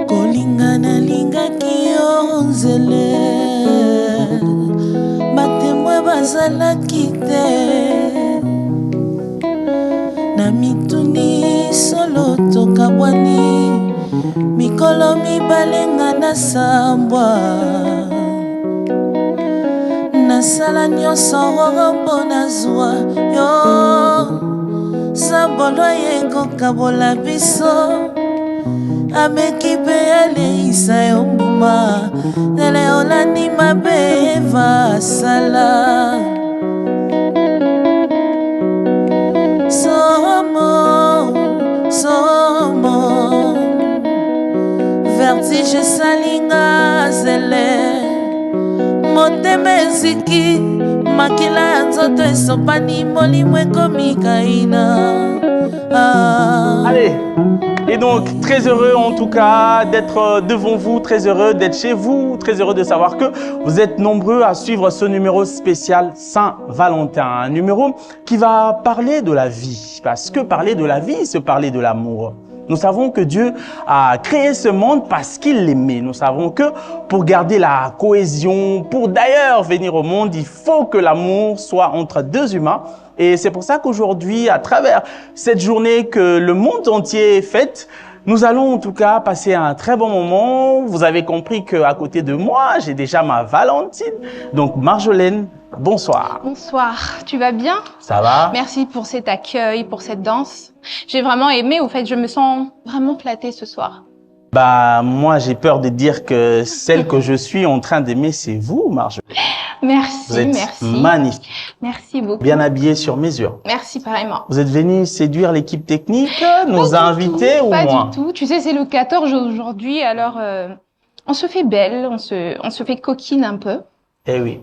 Kolingana lingaki yo nzele batemwe bazalaki te na mituni solo tokabwani mikolo mibalenga na sambwa nasala nyonso mpo nazwa yo sabolo yekokabola biso ameki mpe aleisa yo mbuma nele olandi mabe evasala somo vertige salinga zele motema eziki makila ya nzoto esopani molimo ekomi kaina. Allez. Et donc, très heureux en tout cas d'être devant vous, très heureux d'être chez vous, très heureux de savoir que vous êtes nombreux à suivre ce numéro spécial Saint-Valentin. Un numéro qui va parler de la vie, parce que parler de la vie, c'est parler de l'amour. Nous savons que Dieu a créé ce monde parce qu'il l'aimait. Nous savons que pour garder la cohésion, pour d'ailleurs venir au monde, il faut que l'amour soit entre deux humains. Et c'est pour ça qu'aujourd'hui, à travers cette journée que le monde entier fête, nous allons en tout cas passer un très bon moment. Vous avez compris qu'à côté de moi, j'ai déjà ma Valentine. Donc Marjolaine, bonsoir. Bonsoir, tu vas bien? Ça va? Merci pour cet accueil, pour cette danse. J'ai vraiment aimé, au fait, je me sens vraiment flattée ce soir. Bah, moi, j'ai peur de dire que celle que je suis en train d'aimer, c'est vous, Marjolaine. Merci, vous êtes merci. Magnifique. Merci beaucoup. Bien habillée sur mesure. Merci, pareillement. Vous êtes venu séduire l'équipe technique, nous invités ou pas moi? Pas du tout. Tu sais, c'est le 14 aujourd'hui, alors on se fait belle, on se fait coquine un peu. Eh oui.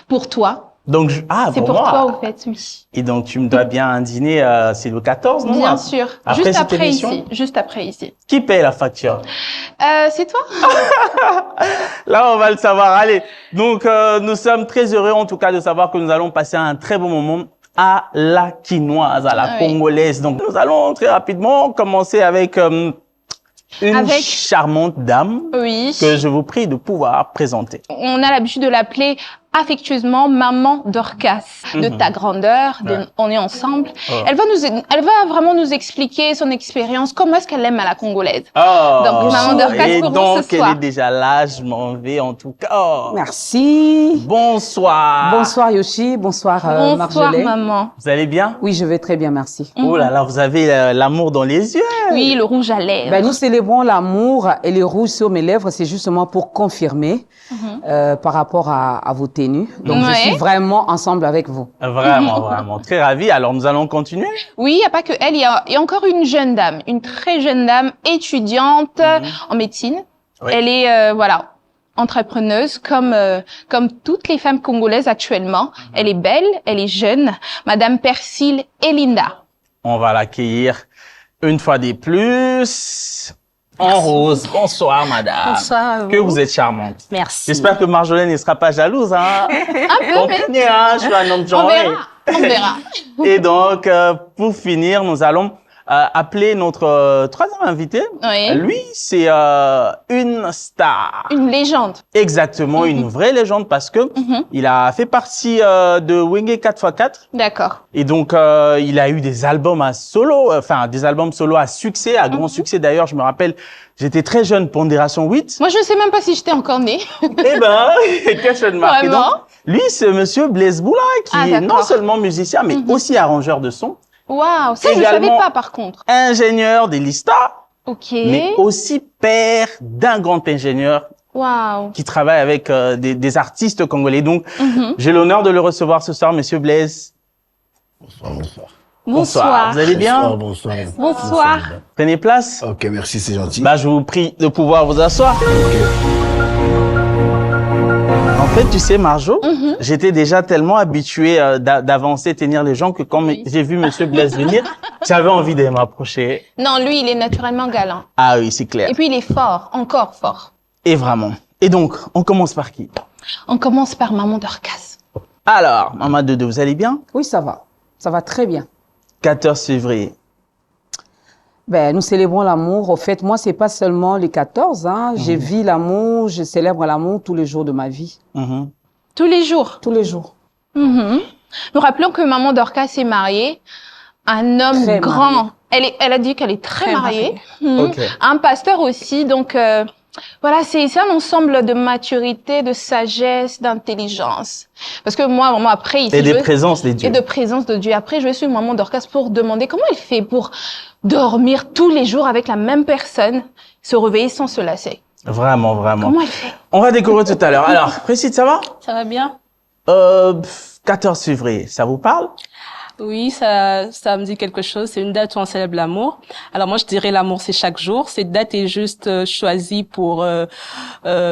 Pour toi. Donc, c'est pour moi. toi, au fait, oui. Et donc, tu me dois bien un dîner, c'est le 14, non? Bien sûr. Après juste cette après émission? ici. Juste après ici. Qui paye la facture? C'est toi. Là, on va le savoir. Allez. Donc, nous sommes très heureux, en tout cas, de savoir que nous allons passer un très bon moment à la quinoise, à la congolaise. Donc, nous allons très rapidement commencer avec une charmante dame que je vous prie de pouvoir présenter. On a l'habitude de l'appeler affectueusement maman Dorcas, de ta grandeur, on est ensemble. Elle va vraiment nous expliquer son expérience, comment est-ce qu'elle aime à la congolaise. Donc maman Dorcas pour nous ce soir. Elle est déjà là, je m'en vais en tout cas. Merci. Bonsoir. Bonsoir Yoshi, bonsoir Marjolaine. Bonsoir maman. Vous allez bien? Oui, je vais très bien, merci. Oh là là, vous avez l'amour dans les yeux. Oui, le rouge à lèvres. Ben, nous célébrons l'amour et le rouge sur mes lèvres, c'est justement pour confirmer par rapport à vos tenues. Donc, je suis vraiment ensemble avec vous. Vraiment, vraiment. Très ravie. Alors, nous allons continuer. Oui, il n'y a pas que elle. Il y a encore une jeune dame, une très jeune dame étudiante en médecine. Oui. Elle est, voilà, entrepreneuse comme toutes les femmes congolaises actuellement. Elle est belle, elle est jeune. Madame Persile Elinda. On va l'accueillir une fois de plus. En rose. Bonsoir, madame. Bonsoir. Que vous êtes charmante. Merci. J'espère que Marjolaine ne sera pas jalouse, hein. Un peu, mais... hein, je suis un homme genré. On verra. Et donc, pour finir, nous allons appeler notre troisième invité. Oui. Lui, c'est une star. Une légende. Exactement, une vraie légende parce que il a fait partie de Wenge 4x4. D'accord. Et donc, il a eu des albums à solo, enfin des albums solo à succès, à grand succès. D'ailleurs, je me rappelle, j'étais très jeune, Pondération 8. Moi, je ne sais même pas si j'étais encore née. Eh ben, quelle jeune marque. Vraiment? Donc, lui, c'est monsieur Blaise Boula, qui est non seulement musicien, mais aussi arrangeur de son. Waouh, ça, je ne savais pas, par contre. Ingénieur des Lista. Ok. Mais aussi père d'un grand ingénieur. Waouh. Qui travaille avec des artistes congolais. Donc, j'ai l'honneur de le recevoir ce soir, monsieur Blaise. Bonsoir, bonsoir. Bonsoir. Vous allez bien? Bonsoir, bonsoir. Bonsoir. Prenez place. Ok, merci, c'est gentil. Bah, je vous prie de pouvoir vous asseoir. En fait, tu sais, Marjo, j'étais déjà tellement habitué d'avancer, tenir les gens que quand j'ai vu monsieur Blaise venir, j'avais envie de m'approcher. Non, lui, il est naturellement galant. Ah oui, c'est clair. Et puis, il est fort, encore fort. Et vraiment. Et donc, on commence par qui? On commence par maman Dorcas. Alors, Maman Dodo, vous allez bien? Oui, ça va. Ça va très bien. 14 février. Ben, nous célébrons l'amour. Au fait, moi, c'est pas seulement les 14. Hein. Je vis l'amour, je célèbre l'amour tous les jours de ma vie. Tous les jours? Tous les jours. Nous rappelons que Maman Dorcas est mariée à un homme Très grand. mariée. Elle a dit qu'elle est très mariée. Ok. Un pasteur aussi. Donc, voilà, c'est un ensemble de maturité, de sagesse, d'intelligence. Parce que moi, après, ici, Et des présences des dieux. Et de présence de Dieu. Après, je vais suivre Maman Dorcas pour demander comment elle fait pour dormir tous les jours avec la même personne, se réveiller sans se lasser. Vraiment, vraiment. Comment elle fait? On va découvrir tout à l'heure. Alors, Précide, ça va? Ça va bien? 14 février, ça vous parle? Oui, ça me dit quelque chose. C'est une date où on célèbre l'amour. Alors moi, je dirais l'amour, c'est chaque jour. Cette date est juste choisie pour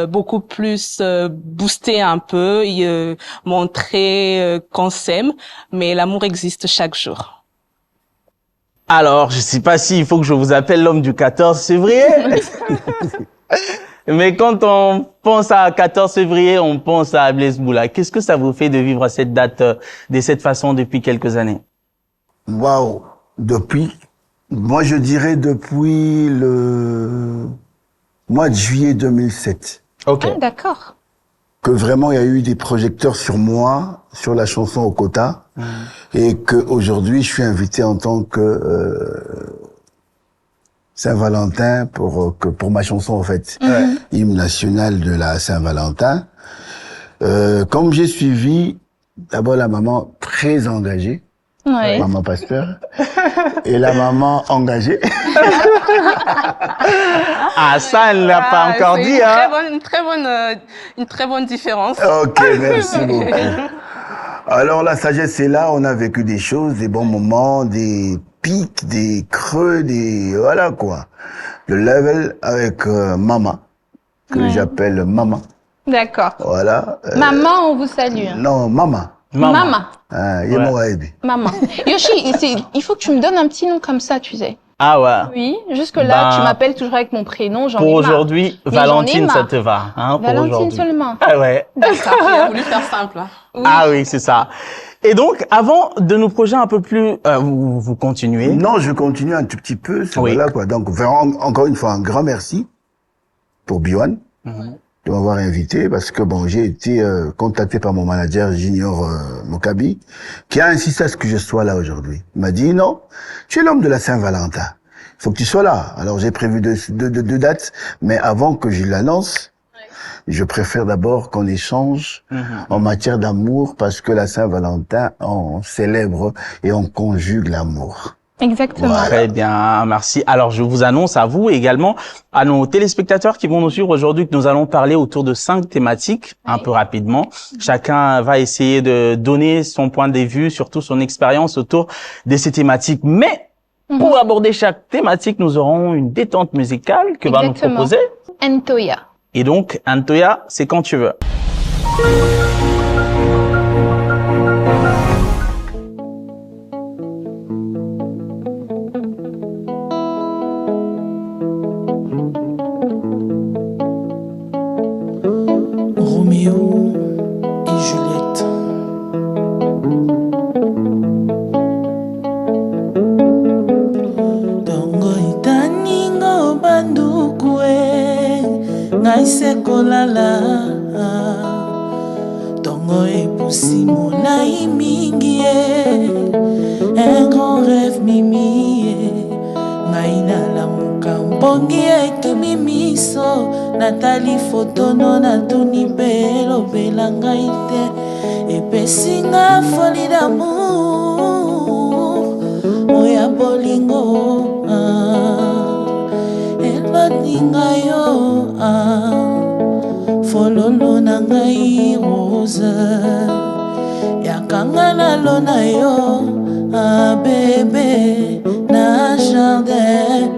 beaucoup plus booster un peu et montrer qu'on s'aime. Mais l'amour existe chaque jour. Alors, je sais pas s'il faut que je vous appelle l'homme du 14 février. Mais quand on pense à 14 février, on pense à Blaise Boula. Qu'est-ce que ça vous fait de vivre cette date de cette façon depuis quelques années? Waouh. Moi je dirais depuis le mois de juillet 2007. Ok. Ah, d'accord. Que vraiment il y a eu des projecteurs sur moi, sur la chanson au quota. Et que aujourd'hui je suis invité en tant que Saint-Valentin pour ma chanson en fait. Hymne national de la Saint-Valentin. Comme j'ai suivi d'abord la maman très engagée. Ouais. Maman pasteur et la maman engagée. Ah, ça, elle l'a pas encore c'est dit, hein. une très bonne différence. Ok, merci beaucoup. Alors la sagesse est là, on a vécu des choses, des bons moments, des pics, des creux, voilà quoi. Le level avec maman, que j'appelle maman. D'accord. Voilà. Maman, on vous salue. Hein. Non, maman. Maman. Maman. Yoshi, il faut que tu me donnes un petit nom comme ça, tu sais. Ah ouais. Oui, jusque-là, Ben, tu m'appelles toujours avec mon prénom, j'en ai Pour marre. aujourd'hui, Mais j'en ai Valentine, ça marre. te va, hein, pour Valentine aujourd'hui. seulement. Ah ouais. D'accord. Il a voulu faire simple. Hein. Oui. Ah oui, c'est ça. Et donc, avant de nous projeter un peu plus, vous continuez. Non, je continue un tout petit peu. Oui. Voilà quoi. Donc vraiment, encore une fois, un grand merci pour Biwan de m'avoir invité parce que bon, j'ai été contacté par mon manager Junior Mokabi qui a insisté à ce que je sois là aujourd'hui. Il m'a dit non, tu es l'homme de la Saint-Valentin. Il faut que tu sois là. Alors j'ai prévu deux dates, mais avant que je l'annonce, je préfère d'abord qu'on échange en matière d'amour parce que la Saint-Valentin, on célèbre et on conjugue l'amour. Exactement. Voilà. Très bien, merci. Alors, je vous annonce à vous et également à nos téléspectateurs qui vont nous suivre aujourd'hui que nous allons parler autour de 5 thématiques, un peu rapidement. Chacun va essayer de donner son point de vue, surtout son expérience autour de ces thématiques. Mais, pour aborder chaque thématique, nous aurons une détente musicale que va nous Exactement. proposer. Ntoya. Et donc, Antoya, c'est quand tu veux. Roméo et Juliette. Dongo itaningo banduku ngai se kolala. Dongo epusi molai mingi un grand rêve mimi ngai nalamuka mbongi ekimi miso natali fotono natuni mpe elobela ngai te epesinga foli d'amour oya bolingo eloninga yo fololo na ngai rose yakanga nalona yo bebe na jardin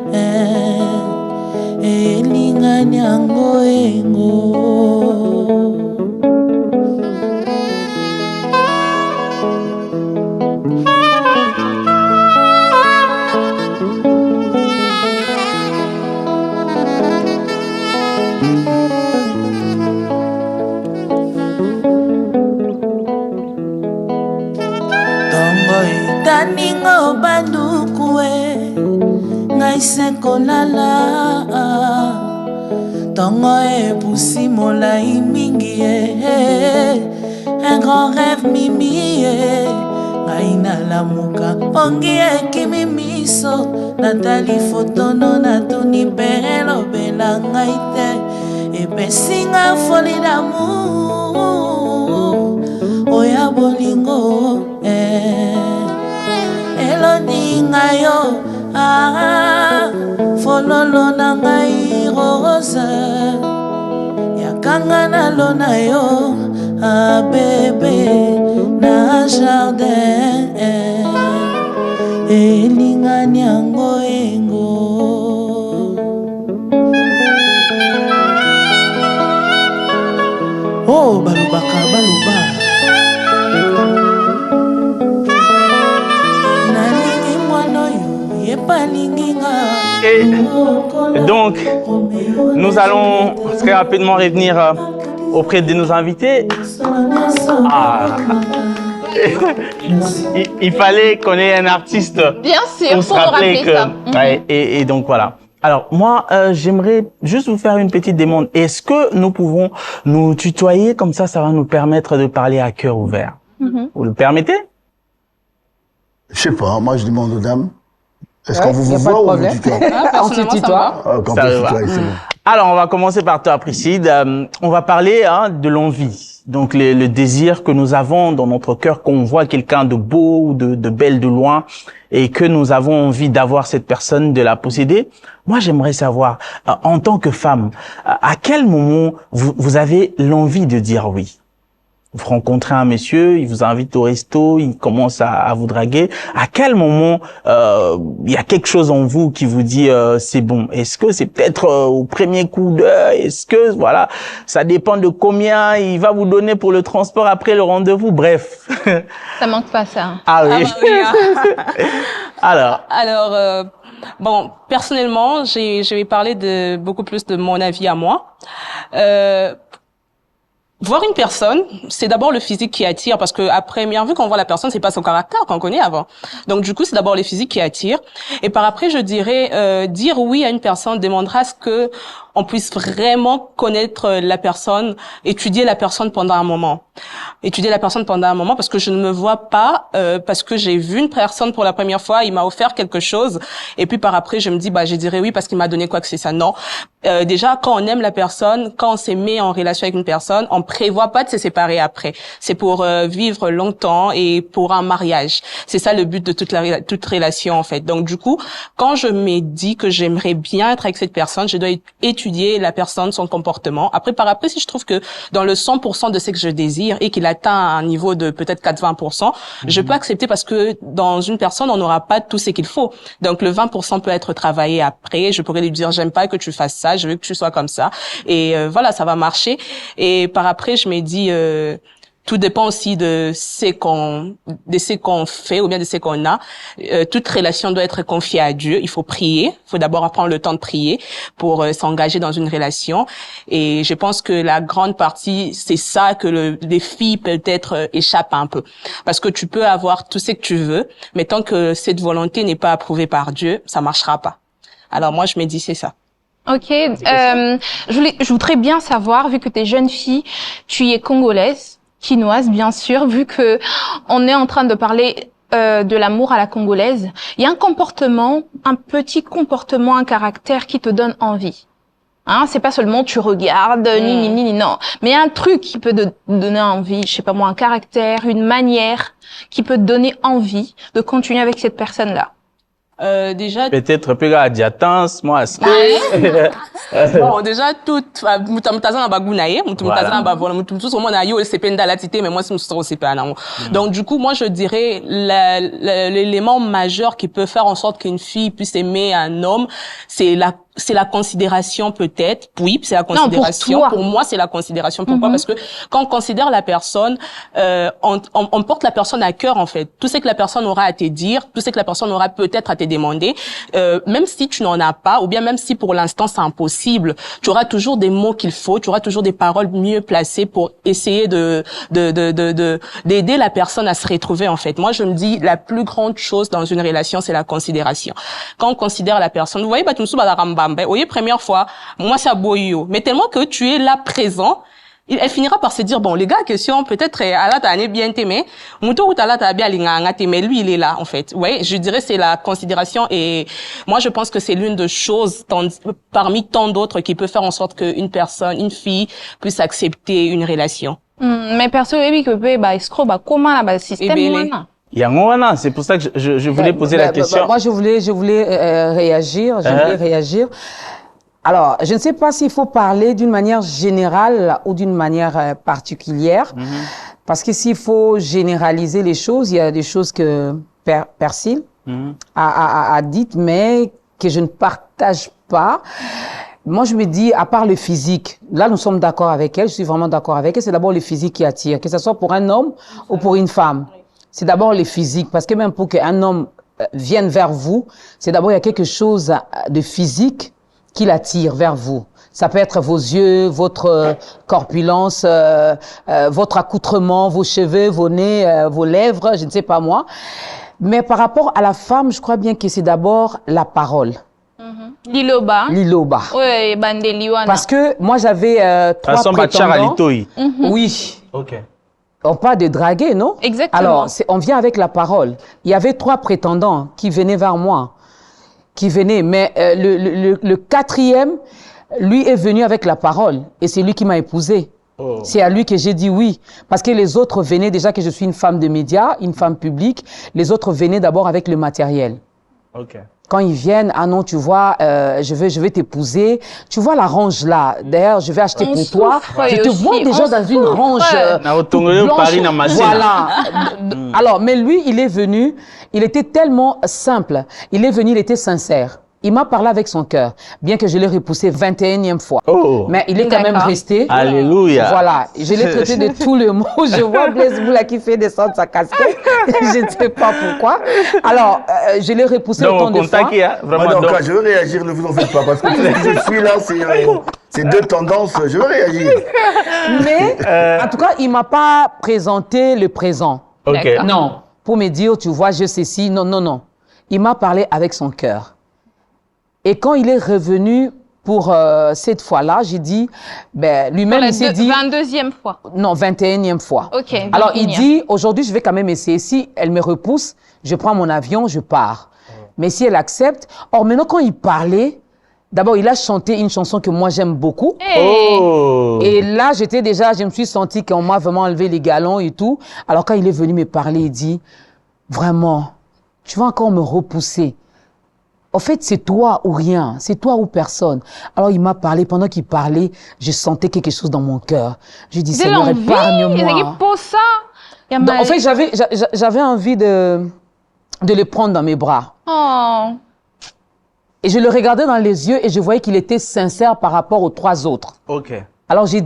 elingani yango engo. baningo bandukue ngai se kolala tongo epusi molai mingi un grand rêve mimi ngai nalamuka pongi ekimi miso natali fotono natuni pere lobela ngai te epesinga folie d'amour oya bolingo eloninga yo fololo na ngai rose yakanga nalona yo bebe na jardin elinga nyango engo. Oh balobaka baloba nalingi mwana oyo yepalingi nga. Et donc, nous allons très rapidement revenir auprès de nos invités. Ah. Il fallait qu'on ait un artiste. Bien sûr, pour se rappeler que. ça. Ouais, et donc voilà. Alors moi, j'aimerais juste vous faire une petite demande. Est-ce que nous pouvons nous tutoyer comme ça va nous permettre de parler à cœur ouvert. Vous le permettez? Je sais pas, moi je demande aux dames. Est-ce qu'on vous voit ou on vous tutoie? On se tutoie. Quand on peut tutoyer, c'est bon. Alors, on va commencer par toi, Priscille. On va parler de l'envie. Donc, le désir que nous avons dans notre cœur, qu'on voit quelqu'un de beau ou de belle de loin et que nous avons envie d'avoir cette personne, de la posséder. Moi, j'aimerais savoir, en tant que femme, à quel moment vous avez l'envie de dire oui? Vous rencontrez un monsieur, il vous invite au resto, il commence à vous draguer. À quel moment il y a quelque chose en vous qui vous dit c'est bon? Est-ce que c'est peut-être au premier coup d'œil? Est-ce que voilà, ça dépend de combien il va vous donner pour le transport après le rendez-vous? Bref. Ça manque pas ça. Ah oui. Alors. Bon, personnellement, je vais parler de beaucoup plus de mon avis à moi. Voir une personne, c'est d'abord le physique qui attire, parce que à première vue, quand on voit la personne, c'est pas son caractère qu'on connaît avant. Donc du coup, c'est d'abord le physique qui attire. Et par après, je dirais, dire oui à une personne demandera à ce que on puisse vraiment connaître la personne, étudier la personne pendant un moment. Étudier la personne pendant un moment, parce que je ne me vois pas, parce que j'ai vu une personne pour la première fois, il m'a offert quelque chose, et puis par après, je me dis, je dirais oui parce qu'il m'a donné quoi que c'est ça. Non. Déjà, quand on aime la personne, quand on s'est mis en relation avec une personne, on prévoit pas de se séparer après. C'est pour vivre longtemps et pour un mariage. C'est ça le but de toute relation, en fait. Donc du coup, quand je me dis que j'aimerais bien être avec cette personne, je dois étudier la personne, son comportement. Après, si je trouve que dans le 100% de ce que je désire et qu'il atteint un niveau de peut-être 80%, je peux accepter, parce que dans une personne, on n'aura pas tout ce qu'il faut. Donc le 20% peut être travaillé après. Je pourrais lui dire, j'aime pas que tu fasses ça, je veux que tu sois comme ça. Et voilà, ça va marcher. Et par après, je me dis, tout dépend aussi de ce qu'on fait ou bien de ce qu'on a. Toute relation doit être confiée à Dieu. Il faut prier. Il faut d'abord prendre le temps de prier pour s'engager dans une relation. Et je pense que la grande partie, c'est ça que les filles peut-être échappent un peu. Parce que tu peux avoir tout ce que tu veux, mais tant que cette volonté n'est pas approuvée par Dieu, ça marchera pas. Alors moi, je me dis, c'est ça. Ok, je voudrais bien savoir, vu que tu es jeune fille, tu es congolaise, quinoise bien sûr, vu que on est en train de parler de l'amour à la congolaise, il y a un petit comportement, un caractère qui te donne envie. Hein, c'est pas seulement tu regardes, non. Mais il y a un truc qui peut te donner envie, je sais pas moi, un caractère, une manière qui peut te donner envie de continuer avec cette personne-là. Déjà peut-être plus à diatance moi bon déjà tout mutaza na bagunaye mutaza na bavola mutumtuso mona yo sependa la tité mais moi c'est muso sepana. Donc du coup moi je dirais l'élément majeur qui peut faire en sorte qu'une fille puisse aimer un homme, c'est c'est la considération peut-être. Oui, c'est la considération. Non, pour moi, c'est la considération. Pourquoi? Parce que quand on considère la personne, on porte la personne à cœur, en fait. Tout ce que la personne aura à te dire, tout ce que la personne aura peut-être à te demander, même si tu n'en as pas, ou bien même si pour l'instant c'est impossible, tu auras toujours des mots qu'il faut, tu auras toujours des paroles mieux placées pour essayer d'aider la personne à se retrouver, en fait. Moi, je me dis, la plus grande chose dans une relation, c'est la considération. Quand on considère la personne, vous voyez, vous voyez, première fois, moi, c'est boyo. Mais tellement que tu es là présent, elle finira par se dire, bon, les gars, question, peut-être, Allah t'a bien aimé, Mouto ou Allah t'a bien mais lui, il est là, en fait. Ouais, je dirais, c'est la considération et moi, je pense que c'est l'une des choses parmi tant d'autres qui peut faire en sorte qu'une personne, une fille, puisse accepter une relation. Mais perso, comment la système c'est pour ça que je voulais poser la question. Moi, je voulais réagir. Alors, je ne sais pas s'il faut parler d'une manière générale ou d'une manière particulière. Parce que s'il faut généraliser les choses, il y a des choses que Persil a dites, mais que je ne partage pas. Moi, je me dis, à part le physique, là, nous sommes d'accord avec elle, je suis vraiment d'accord avec elle, c'est d'abord le physique qui attire, que ce soit pour un homme ou pour une femme. C'est d'abord le physique, parce que même pour qu'un homme vienne vers vous, c'est d'abord, il y a quelque chose de physique qui l'attire vers vous. Ça peut être vos yeux, votre corpulence, votre accoutrement, vos cheveux, vos nez, vos lèvres, je ne sais pas moi. Mais par rapport à la femme, je crois bien que c'est d'abord la parole. Liloba. Oui, Bandeliwana. Parce que moi, j'avais 3 prétendants. Oui. Ok. On parle de draguer, non? Exactement. Alors, on vient avec la parole. Il y avait 3 prétendants qui venaient vers moi. Mais le 4e, lui est venu avec la parole. Et c'est lui qui m'a épousée. Oh. C'est à lui que j'ai dit oui. Parce que les autres venaient, déjà que je suis une femme de médias, une femme publique, les autres venaient d'abord avec le matériel. Ok. Quand ils viennent, ah non, tu vois, je vais t'épouser. Tu vois la range là. D'ailleurs, je vais acheter pour toi. Je te vois déjà dans une range blanche. Voilà. Alors, mais lui, il est venu, il était tellement simple. Il est venu, il était sincère. Il m'a parlé avec son cœur, bien que je l'ai repoussé 21e fois. Oh. Mais il est quand même resté. Alléluia. Voilà. Je l'ai traité de tous les mots. Je vois Blaise Boula qui fait descendre sa casquette. Je ne sais pas pourquoi. Alors, je l'ai repoussé autant de fois. Vraiment, donc, je veux réagir, ne vous en faites pas, parce que je suis là, c'est 2 tendances, je veux réagir. Mais, en tout cas, il m'a pas présenté le présent. Ok. Non. Pour me dire, tu vois, je sais si. Non, non, non. Il m'a parlé avec son cœur. Et quand il est revenu pour cette fois-là, j'ai dit, ben, lui-même, il s'est dit... 22e fois. Non, 21e fois. Ok. Alors, il dit, aujourd'hui, je vais quand même essayer. Si elle me repousse, je prends mon avion, je pars. Mais si elle accepte... Or, maintenant, quand il parlait, d'abord, il a chanté une chanson que moi, j'aime beaucoup. Hey. Oh. Et là, je me suis sentie qu'on m'a vraiment enlevé les galons et tout. Alors, quand il est venu me parler, il dit, vraiment, tu vas encore me repousser. En fait, c'est toi ou rien, c'est toi ou personne. Alors, il m'a parlé, pendant qu'il parlait, je sentais quelque chose dans mon cœur. Je dis, Seigneur, épargne-moi. En fait, j'avais envie de le prendre dans mes bras. Oh. Et je le regardais dans les yeux et je voyais qu'il était sincère par rapport aux 3 autres. Ok. Alors je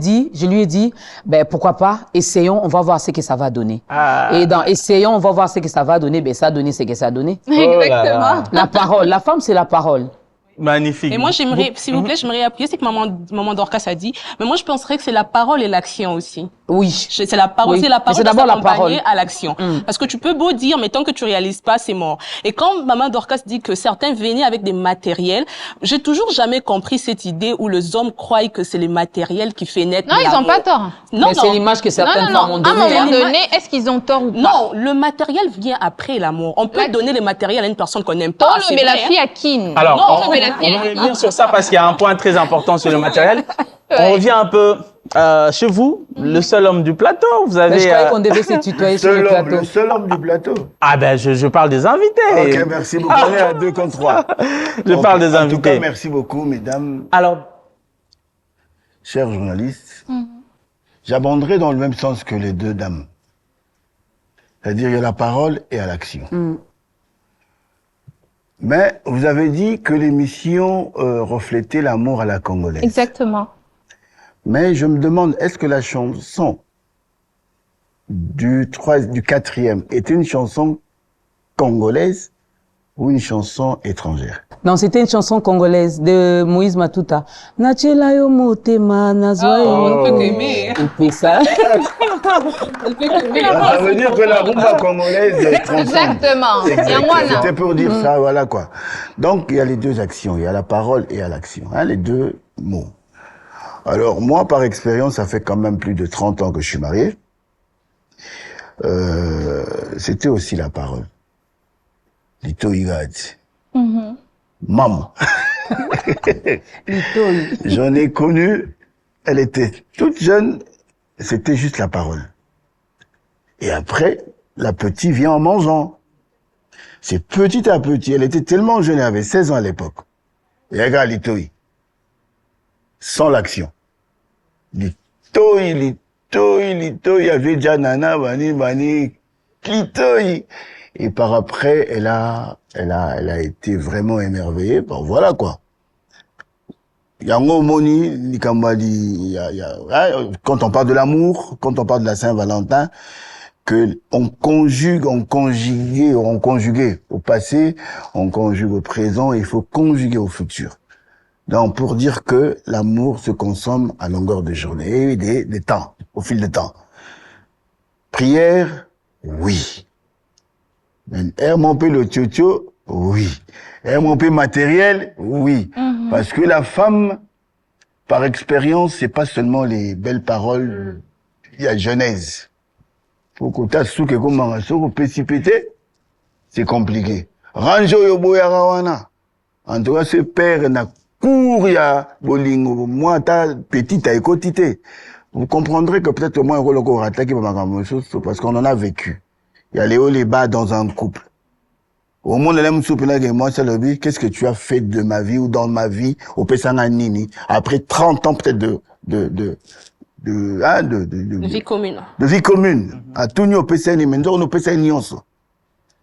lui ai dit, ben pourquoi pas, essayons, on va voir ce que ça va donner. Ah. Et dans essayons, on va voir ce que ça va donner, ben ça a donné ce que ça a donné. Exactement. La parole, la femme c'est la parole. Magnifique. Et moi, j'aimerais, s'il vous plaît, j'aimerais appuyer ce que maman Dorcas a dit. Mais moi, je penserais que c'est la parole et l'action aussi. Oui. C'est la parole, oui. C'est la parole. C'est d'abord la parole. À l'action. Parce que tu peux beau dire, mais tant que tu réalises pas, c'est mort. Et quand maman Dorcas dit que certains venaient avec des matériels, j'ai toujours jamais compris cette idée où les hommes croient que c'est les matériels qui fait naître. Non, ils ont pas tort. Non, c'est l'image que certaines femmes ont donnée. À un moment donné, est-ce qu'ils ont tort ou pas? Non, le matériel vient après l'amour. On peut donner les matériels à une personne qu'on n'aime pas. Mais la fille à qui? Alors, on va revenir sur ça parce qu'il y a un point très important sur le matériel. On revient un peu chez vous, le seul homme du plateau. Vous avez. Mais je croyais qu'on devait se tutoyer sur le plateau. Le seul homme du plateau. Ah ben, je parle des invités. Ok, merci beaucoup. On est à 2 contre 3. Je parle des invités. En tout cas, merci beaucoup, mesdames. Alors, chers journalistes, j'abonderai dans le même sens que les 2 dames. C'est-à-dire, il y a la parole et à l'action. Mais vous avez dit que l'émission reflétait l'amour à la congolaise. Exactement. Mais je me demande, est-ce que la chanson du 4e était une chanson congolaise ou une chanson étrangère? Non, c'était une chanson congolaise de Moïse Matuta. Nachela yo motema nazwa yo. On peut aimer. Et ça. Ça veut dire que la rumba congolaise transcende. Exactement. C'était pour dire ça, voilà quoi. Donc il y a les deux actions, il y a la parole et il y a l'action, hein, les deux mots. Alors moi, par expérience, ça fait quand même plus de 30 ans que je suis marié. C'était aussi la parole. Lito Igati. Maman. J'en ai connu, elle était toute jeune, c'était juste la parole. Et après, la petite vient en mangeant. C'est petit à petit, elle était tellement jeune, elle avait 16 ans à l'époque. Et regarde Litoï. Sans l'action. Litoï, il y avait déjà Nana, Bani, Litoï. Et par après, elle a été vraiment émerveillée. Bon, voilà quoi. Yango Moni, quand on parle de l'amour, quand on parle de la Saint-Valentin, que on conjugue au passé, on conjugue au présent, il faut conjuguer au futur. Donc, pour dire que l'amour se consomme à longueur de journée et des temps, au fil du temps. Prière, oui. Mon peu le tio, oui. Mon peu matériel, oui. Parce que la femme, par expérience, c'est pas seulement les belles paroles, il y a Genèse. Pour que t'as souke comme un saut précipité, c'est compliqué. Ranjo yobo yarawana. En tout cas, ce père n'a cours ya bolingo. Moi, ta petite a écotité. Vous comprendrez que peut-être moi, parce qu'on en a vécu. Il y a les hauts, les bas dans un couple. Au monde, qu'est-ce que tu as fait de ma vie ou dans ma vie au Pesana Nini après 30 ans peut-être de vie commune. De vie commune. À tout au Pesana Mendo, au Pesana Nyonso.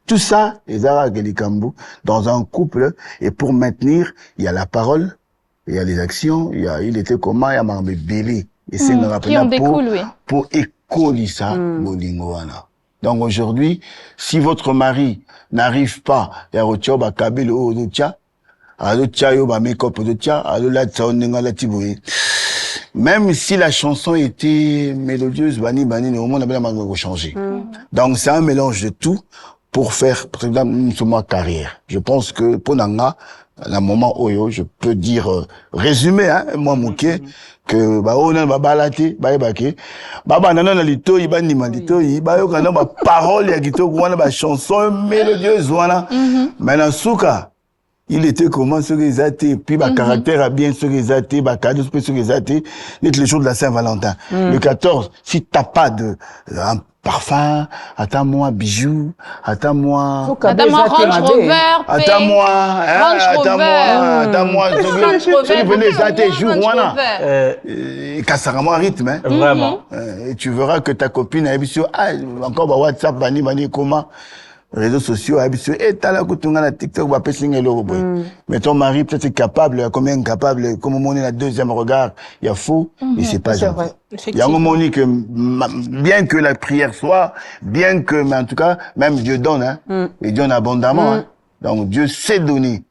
Tout ça, dans un couple, et pour maintenir, il y a la parole, il y a les actions, il était comment, il y a Marmé Bélé. Et c'est qui en découle, oui. Pour écoler ça, Bolingoana. Donc aujourd'hui, si votre mari n'arrive pas, il y a Rochoba Kabel ou Odocha, même si la chanson était mélodieuse, Bani, au monde a changé. Donc c'est un mélange de tout pour faire, par exemple, une carrière. Je pense que pour Nanga, à un moment où je peux dire, résumé, hein, moi, Mouké, que, on a balate, nana lito, parole, chanson mélodieuse, voilà. Maintenant, Souka, il était comment sur les athées, puis caractère a bien sur les athées, cadeau sur les athées, les jours de la Saint-Valentin. Le 14, si t'as pas de, un parfum, attends-moi bijou, attends-moi Range Rover, attends-moi, celui venait les athées jour, voilà. Cassarama rythme, hein. Vraiment. Et tu verras que ta copine a sur, encore WhatsApp, bani, comment, réseaux sociaux, et t'as la coutunga la TikTok, mais ton mari peut-être est capable, combien incapable, comme on est la deuxième regard, il y a faux, et c'est pas gentil. Il y a un moment que, bien que la prière soit, bien que, mais en tout cas, même Dieu donne, hein, et donne abondamment, hein. Donc Dieu sait donner.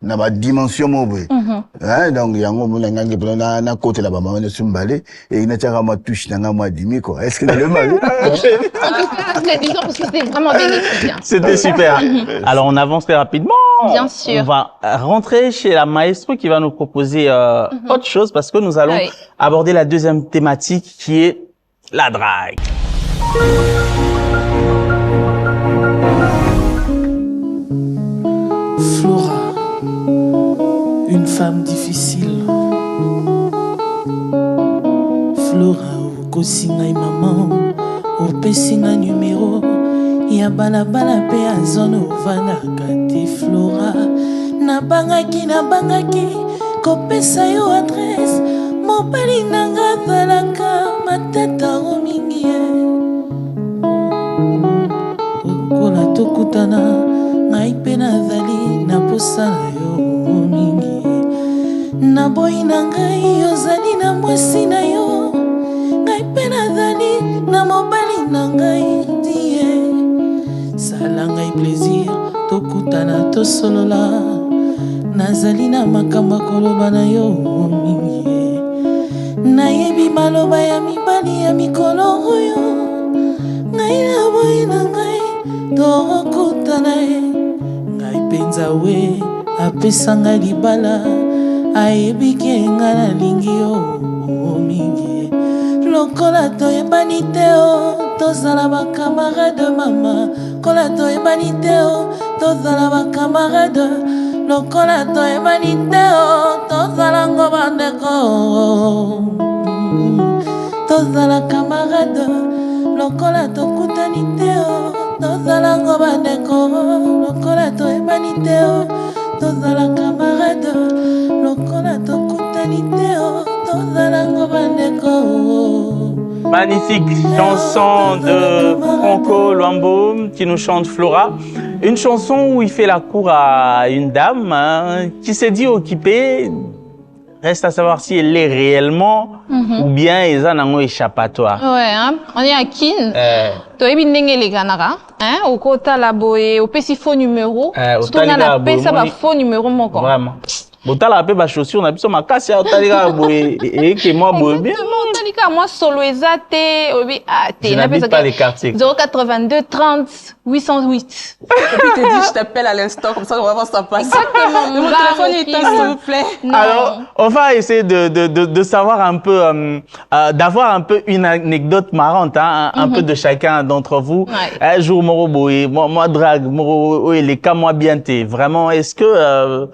Na ba dimension mobile. Hein, donc yango mulanga na côté là-bas, on sumbale et il n'a pas ma touche na ma dimi quoi. Est-ce que le mal? En tout cas, disons que c'était vraiment bénéfique. C'était super. Alors on avance très rapidement. Bien sûr. On va rentrer chez la maestro qui va nous proposer autre chose parce que nous allons aborder la deuxième thématique qui est la drague. Flora, une femme difficile. Flora, okosinga maman, opesinga numéro. Ya balabala pe azone ovandaka te Flora. Nabangaki, kopesa yo adresse. Mobali nanga zalaka matata o mingi. Okola tokutana. ngai mpe nazali na posa na yo mingi. Na boyi na ngai ozali na mwasi na yo, ngai mpe nazali na mobali na ngai die. Sala ngai plaisir tokutana tosolola, nazali na makambo koloba na yo mingi. Nayebi maloba ya mibali ya mikolo oyo, ngai na boyi na ngai tokutana ye. Ngai penza we apesa ngai libala, ayebi ke nga nalingi yo mingi. Lokola toyebani te o, tozala bakamarade mama. Lokola toyebani te o, tozala bakamarade. Lokola toyebani te o, tozala ngo bandeko. Tozala camarade. Lokola tokutani te o, tozala ngo bandeko. Lokola toyebani te o, tozala camarade. Lokola tokutani te o, tozala ngo bandeko. Magnifique chanson de Franco Luambo qui nous chante Flora. Une chanson où il fait la cour à une dame qui s'est dit occupée. Reste à savoir si elle l'est réellement ou bien ils en ont échappatoire. Ouais, hein? On est à Kin. Toi, il y a les ganara. Hein? Au côté la boé, au petit faux numéro. Surtout, on a ça va faux numéro mon corps. Vraiment. Bota la paix ba chaussure, on a besoin de ma casse à Otaliga boé et que moi boé bien. Otaliga moi solo ezate, obi ah je n'habite pas les quartiers. 082 30 808. Et puis te dis je t'appelle à l'instant comme ça on va voir ça passe. Exactement. Mon téléphone est éteint s'il vous plaît. Non. Alors, on va essayer de savoir un peu, d'avoir un peu une anecdote marrante, hein, un peu de chacun d'entre vous. Ouais. Un jour, Moro Boy, moi drague, Moro, les cas, moi bien t'es. Vraiment, est-ce que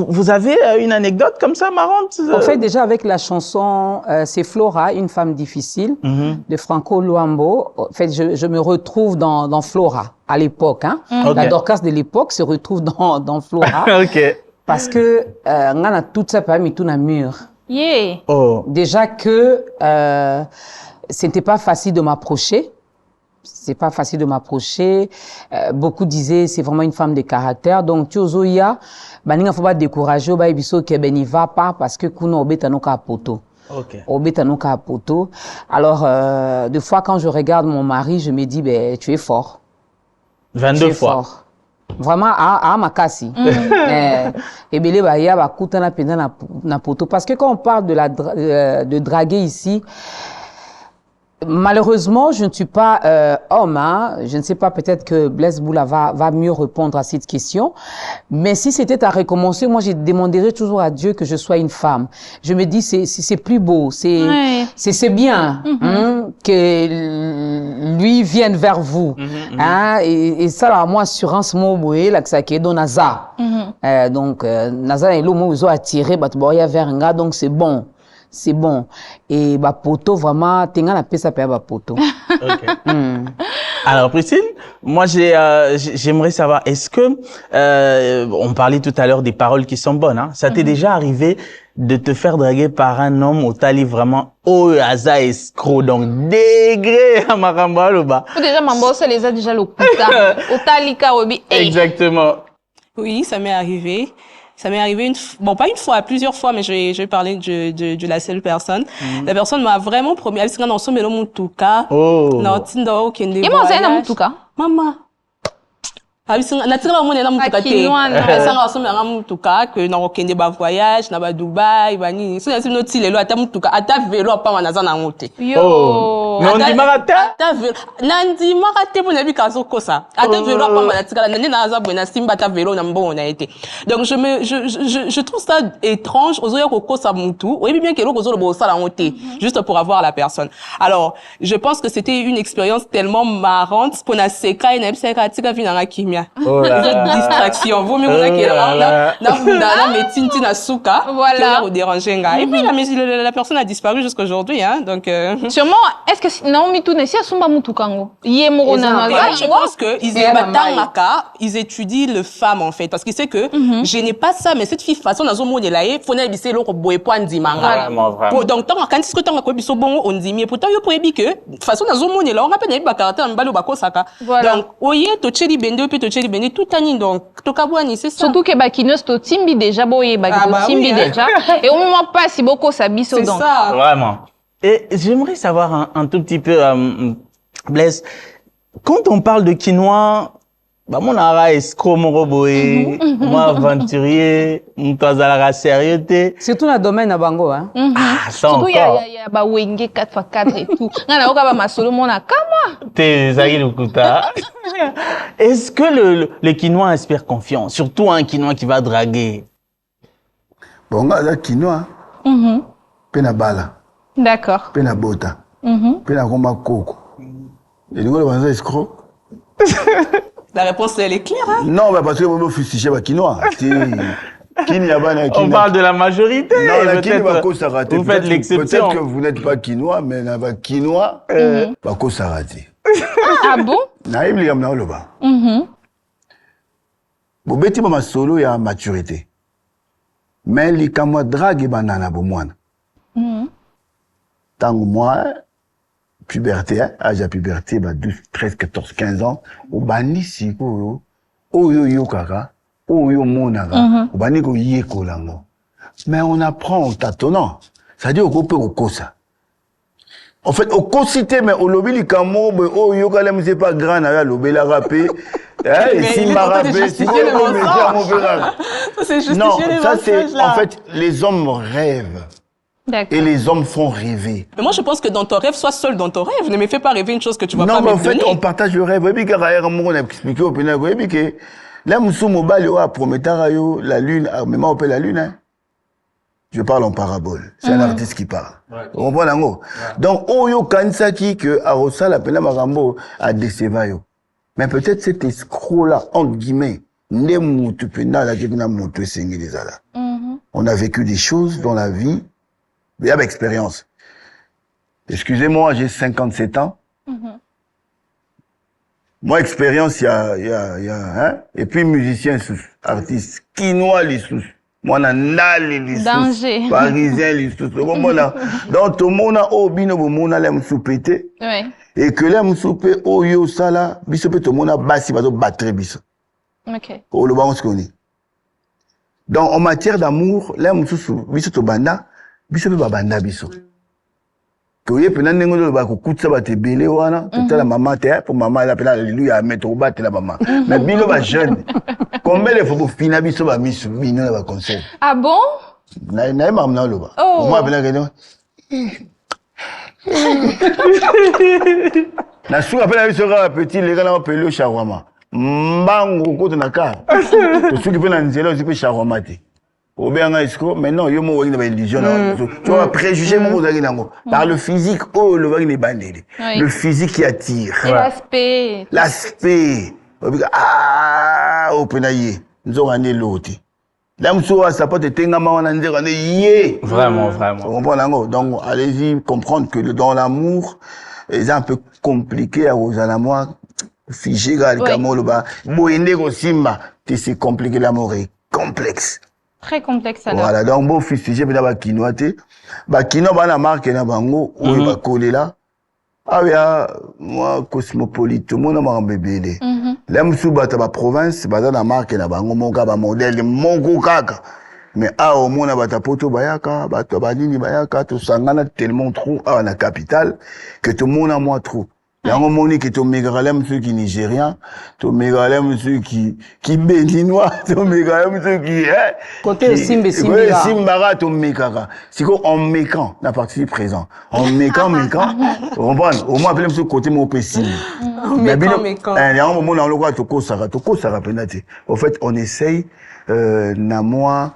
vous avez une anecdote comme ça marrante? En fait, déjà avec la chanson, c'est Flora, une femme difficile, de Franco Luambo. En fait, je me retrouve dans Flora à l'époque. Hein. Okay. La Dorcas de l'époque se retrouve dans Flora. Ok. Parce que on a tout ça parmi tout un mur. Yeah. Oh. Déjà que c'était pas facile de m'approcher. C'est pas facile de m'approcher. Beaucoup disaient c'est vraiment une femme de caractère. Donc tu ozoya, baninga faut pas décourager, ba ibiso ke ben n'y va pas parce que kuno obetano ka poto. Ok. Obetano ka poto. Alors des fois quand je regarde mon mari, je me dis ben tu es fort. 22 fois. Fort. Vraiment à makasi. Et belé ba ya ba kutana penda na poto parce que quand on parle de draguer ici, malheureusement, je ne suis pas homme. Hein. Je ne sais pas, peut-être que Blaise Boula va mieux répondre à cette question. Mais si c'était à recommencer, moi, je demanderais toujours à Dieu que je sois une femme. Je me dis, c'est plus beau, c'est bien hein, que lui vienne vers vous. Hein, et ça, là, moi, assurance, moi, là, que ça qui est dans Naza. Donc, Naza est l'homme où ils ont attiré, vers un gars, donc c'est bon. C'est bon. Et bah poto vraiment tenga la pesa pa ba poto. Ok. Alors Priscille, moi j'aimerais savoir, est-ce que on parlait tout à l'heure des paroles qui sont bonnes, hein? Ça t'est déjà arrivé de te faire draguer par un homme au tali vraiment au hasard escroc, donc degré à Maramba le bas. Déjà mambo ça les a déjà le puta. Au tali ka obi. Exactement. Oui, ça m'est arrivé. Ça m'est arrivé bon, pas une fois, plusieurs fois, mais je vais parler de la seule personne. La personne m'a vraiment promis, elle s'est dans son mélo mutuka. Oh. Non, tindo, kende. Et moi, c'est un mutuka. Maman. natika bamona na mutuka te esanga basomela nga mutuka ke na kokende bavoyage na badubai banini so nasi noti lelo ata mutuka ata velo apama naza nango te nandimaka te ata velo nandimaka te mpo nayebi kazokosa ata velo apama natikala nande naza boye nasimba ata velo na mbongo na ye te. Donc je trouve ça étrange ozoya kokosa mutu oyebi bien ke eloko ozoloba osala yango te juste pour avoir la personne. Alors je pense que c'était une expérience tellement marrante pour na seka et na bisaka atika vina nga kimia. Distraction vaut mieux que na médecine na souka voilà pour déranger nga. Et puis la personne a disparu jusqu'aujourd'hui hein. Donc sûrement est-ce que Naomi Tunesi a sumba mutukango. Yé morona. Je pense que ils étudient le femme en fait parce qu'ils savent que je n'ai pas ça mais cette fille façon dans un monde là il faut n'aller bisser l'autre boy point dimanga. Vraiment. Donc tant quand est-ce que tant que biso bon on dit mais pourtant yo pour que façon dans un monde là on rappelle ba caractère mbalo ba kosaka. Donc oye to cheli bende puis to cheli bende tout ani donc to kabwani c'est ça. Surtout que bakinos to timbi déjà boye timbi déjà et au moment pas si beaucoup ça biso donc. Ça. Vraiment. Et j'aimerais savoir un tout petit peu, Blaise, quand on parle de quinoa, bah, mon ara escroc, mon roboé, moi aventurier, mon tazala sérieuxté. Surtout dans le domaine à Bango, hein. Ah, ça surtout encore. Il y a ba wenge 4x4 et tout. Ngana oka ba masolo mona kama. T'es Zaghi Lukuta. Est-ce que le quinoa inspire confiance? Surtout un quinoa qui va draguer. Bon, là, quinoa, pena bala. D'accord. Pena bota. Pena goma coco. Et nous, on va escroc. La réponse elle est claire hein. Non, mais parce que vous me fustiger ba quinoa. On parle de la majorité. Non, la quinoa, vous faites l'exception. Peut-être que vous n'êtes pas quinoa, mais la quinoa, va cause raté. Ah bon? Naïm li amna oloba. Bo beti ba solo ya maturité. Mais li kamwa drague banana bo mwana. Tant moi puberté, âge à puberté, 12, 13, 14, 15 ans, au bani siko yo kaka, yo monaka, au bani ko yeko lango. Mais on apprend en tâtonnant. Ça dit au coupe au kosa. En fait, au cosité, mais au lobby, les camo, yo kalem, c'est pas grand, à lobby la rapé. Et si m'a rappé, si non, ça c'est, en fait, les hommes rêvent. Et les hommes font rêver. Mais moi, je pense que dans ton rêve, sois seul dans ton rêve. Ne me fais pas rêver une chose que tu vas pas me donner. Non, mais en fait, on partage le rêve. Et puis, quand on a expliqué au pénal, et puis que, là, Moussou Mobile, Prométharayo, la lune, même on appelle la lune, hein. Je parle en parabole. C'est un artiste qui parle. Vous comprenez, en donc, Oyo Kansaki, que Arosa, la pénal Marambo, a décevayo. Mais peut-être cet escroc-là, entre guillemets, on a vécu des choses dans la vie, mais avec expérience. Excusez-moi, j'ai 57 ans. Moi, expérience, il y a, hein. Et puis, musicien sous, artiste, quinoa les sous. Moi, on a les sous. Parisien les sous. Donc, tout le monde a obino, tout le monde a l'aime soupété. Et que l'aime soupé, oh yo, ça là, bisopé, tout le monde a bassi, bateau, battre, biso. Ok. Oh, le baron se connaît. Donc, en matière d'amour, l'aime sous, biso, to banda, biso, banda, biso. Que vous voyez, ndenge lo ba ko kutsa ba te belé wana, tout la maman te pour maman elle appelle alléluia mettre au bas la maman. Mais bino ba jeune. Combien il faut pour finir biso ba misu bino na ba conseil. Ah bon? Na mam na lo ba. Oh. Moi appelle que na sou appelle biso ka petit les gars na appelle le shawarma. Mbango ko na ka. To sou ki pe na nzela aussi pe shawarma te. Au bien, maintenant, il y a une illusion. Tu vois, préjugé, par le physique, le physique qui attire. Et l'aspect. L'aspect. Ah, au penaillé. Nous avons un l'autre. Là, ça peut être Vraiment, vraiment. Donc, allez-y comprendre que dans l'amour, c'est un peu compliqué à moi. Figé, c'est compliqué, l'amour est complexe. Très complexe alors. Voilà, donc bon fils, j'ai bien quinoa te. Quinoa ba na marque na bango, oyo ba kolela. Ah ya, moi cosmopolite, tout le monde m'a bébélé. Là musu ba ta ba province, ba na marque na bango monka ba modèle mongo kaka. Mais au monde ba ta poto bayaka, ba to ba nini bayaka, to sangana tellement trop à la capitale que tout le monde a moins trop. Yango moni que to mégalem ceux qui nigériens, to mégalem ceux qui béninois, to mégalem ceux qui côté simbe simbara to mekaka. C'est quoi en mécan la partie présent. En mécan, on comprend. Au moins appeler ce côté mon pessim. Mais bien yango moni on le voit to kosara penati. En fait, on essaye na moi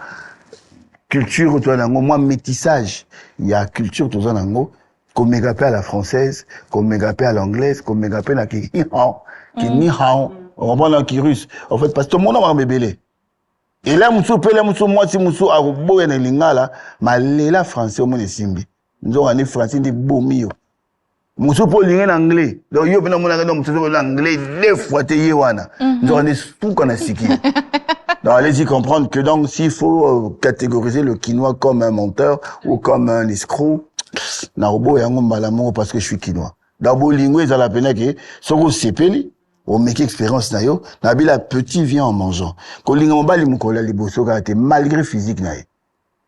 culture to na moi métissage. Il y a culture to za nango. Qu'on mégapé à la française, qu'on mégapé à l'anglaise, qu'on mégapé à qui ni hao, on comprend qui russe. En fait, parce que tout le monde a un bébé. Et là, moi, si moussou, à Roubo et Lingala, mais là, français, au moins, les simbi. Nous avons un français de beau mio. Muso po lingue en anglais. Donc yo pena mona ngado muso en anglais 2 fois te yewana. Donc on est tout qu'on a siki. Donc allez-y comprendre que donc s'il faut catégoriser le quinois comme un menteur ou comme un escroc, na robo yango malamongo parce que je suis quinois. D'abord lingue za la pena que soko sepeli o meki expérience na yo, na bila petit vient en mangeant. Ko linga mobali mukola liboso ka te malgré physique na ye.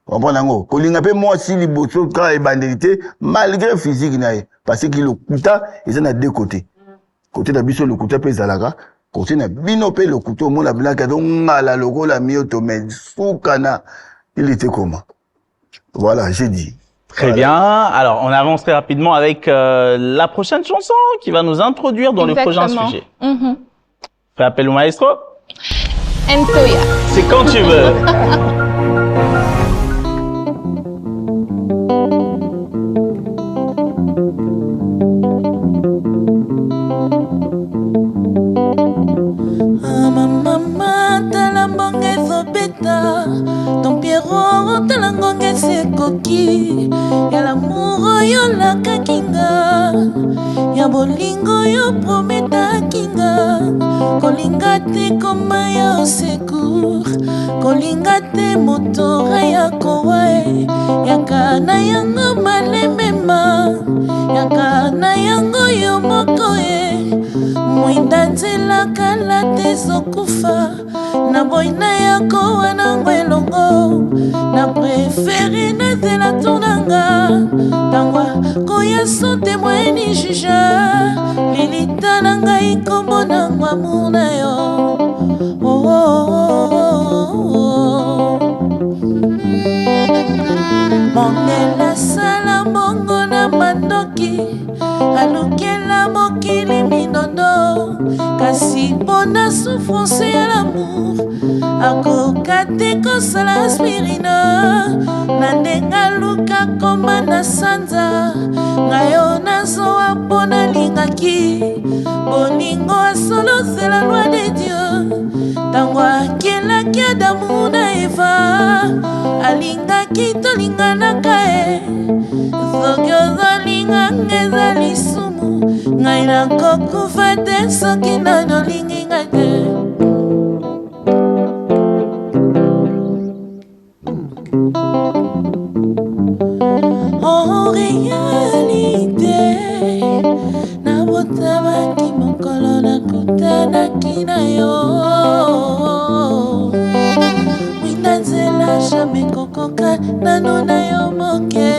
Comprends kolinga pe moi si liboso ka e bandité malgré physique na ye parce que le kuta ils en a deux côtés. Côté na biso le kuta pe zalaka, côté na bino pe le kuto mo la blaka donc ngala logo la mioto mais soukana il était comment. Voilà, j'ai dit. Très bien. Alors, on avance très rapidement avec la prochaine chanson qui va nous introduire dans le prochain sujet. Fais appel au maestro. Ntoya. C'est quand tu veux. Mama talambonge zobeta ton pierrot talangonge sekoki ya l'amour yo la kakinga ya bolingo yo prometa kinga kolinga te koma ya secours kolinga te motora ya kowae ya kana yango malemema ya kana yango yo moko mwinda nzela kala te zokufa na boina yako wana ngwelongo na prefere na zela tonanga tangwa koya son témoin ni juge lilita na ngai kombo na ngwamu na yo mondela sala mongo na mandoki alukela mokili minondo kasi mpona souffrance ya l'amour akoka te kosala aspirina na ndenge aluka koma na sanza ngayo nazowa mpo nalingaki bolingo asolosela loi de dieu ntango akelaki adamu na eva alingaki tolinganaka soki ozolinganga eza lisumu ngai nakokufa te soki nanolingi ngai te en réalité nabotabaki mokolo nakutanaki na yo mwinda nzela jamai kokoka nano na yo moke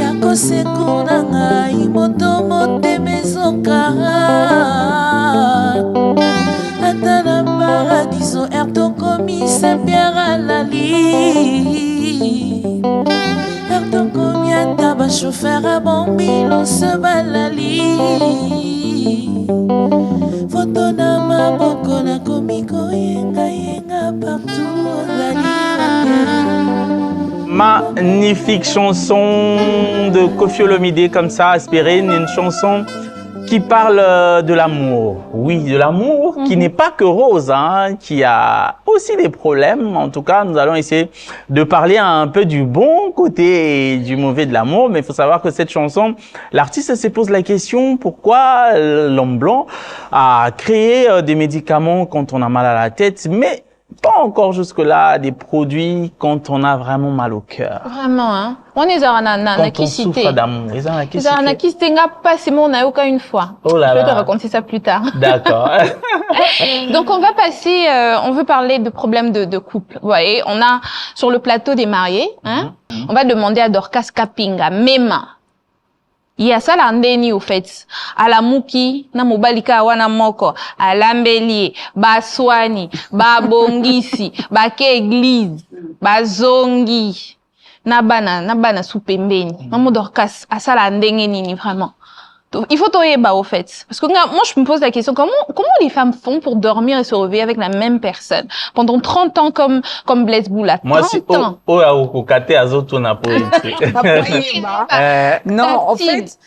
yakosekuna ngai moto motema ezoka ata na paradiso er tokomi saint-pierre alali er tokomi ata bashofer a bombilose balali foto na maboko nakomi koyengayenga partout ozali Magnifique chanson de Koffi Olomide comme ça, Aspirine, une chanson qui parle de l'amour. Oui, de l'amour qui n'est pas que rose, hein, qui a aussi des problèmes. En tout cas, nous allons essayer de parler un peu du bon côté et du mauvais de l'amour. Mais il faut savoir que cette chanson, l'artiste se pose la question pourquoi l'homme blanc a créé des médicaments quand on a mal à la tête, mais pas encore jusque-là des produits quand on a vraiment mal au cœur. Vraiment, hein. On est quand on souffre d'amour. Ils ont quitté pas c'est mon naoka une fois. Oh là je vais là. te raconter ça plus tard. D'accord. Donc on va passer, on veut parler de problèmes de couple. Vous voyez, on a sur le plateau des mariés, hein. On va demander à Dorcas Kapinga, Mema. Il y a ça là ndeni au fait. Alamuki na mobalika wana moko, alambeli, baswani, babongisi, bake église, bazongi. Na bana soupembeni. Maman Dorcas asala ndenge nini vraiment. Il faut toyeba au fait. Parce que moi je me pose la question comment les femmes font pour dormir et se réveiller avec la même personne pendant 30 ans comme Blaise Boula. Moi c'est non, en fait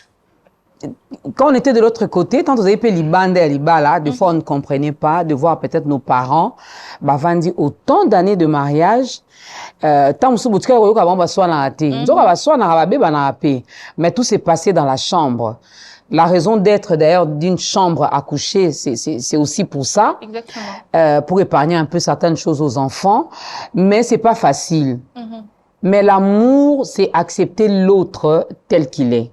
quand on était de l'autre côté, quand vous avez fait l'Ibanda et l'Ibala, des fois on ne comprenait pas, de voir peut-être nos parents, bah, vandi autant d'années de mariage, tant mais tout s'est passé dans la chambre. La raison d'être d'ailleurs d'une chambre à coucher, c'est aussi pour ça. Exactement. Pour épargner un peu certaines choses aux enfants, mais c'est pas facile. Mais l'amour, c'est accepter l'autre tel qu'il est.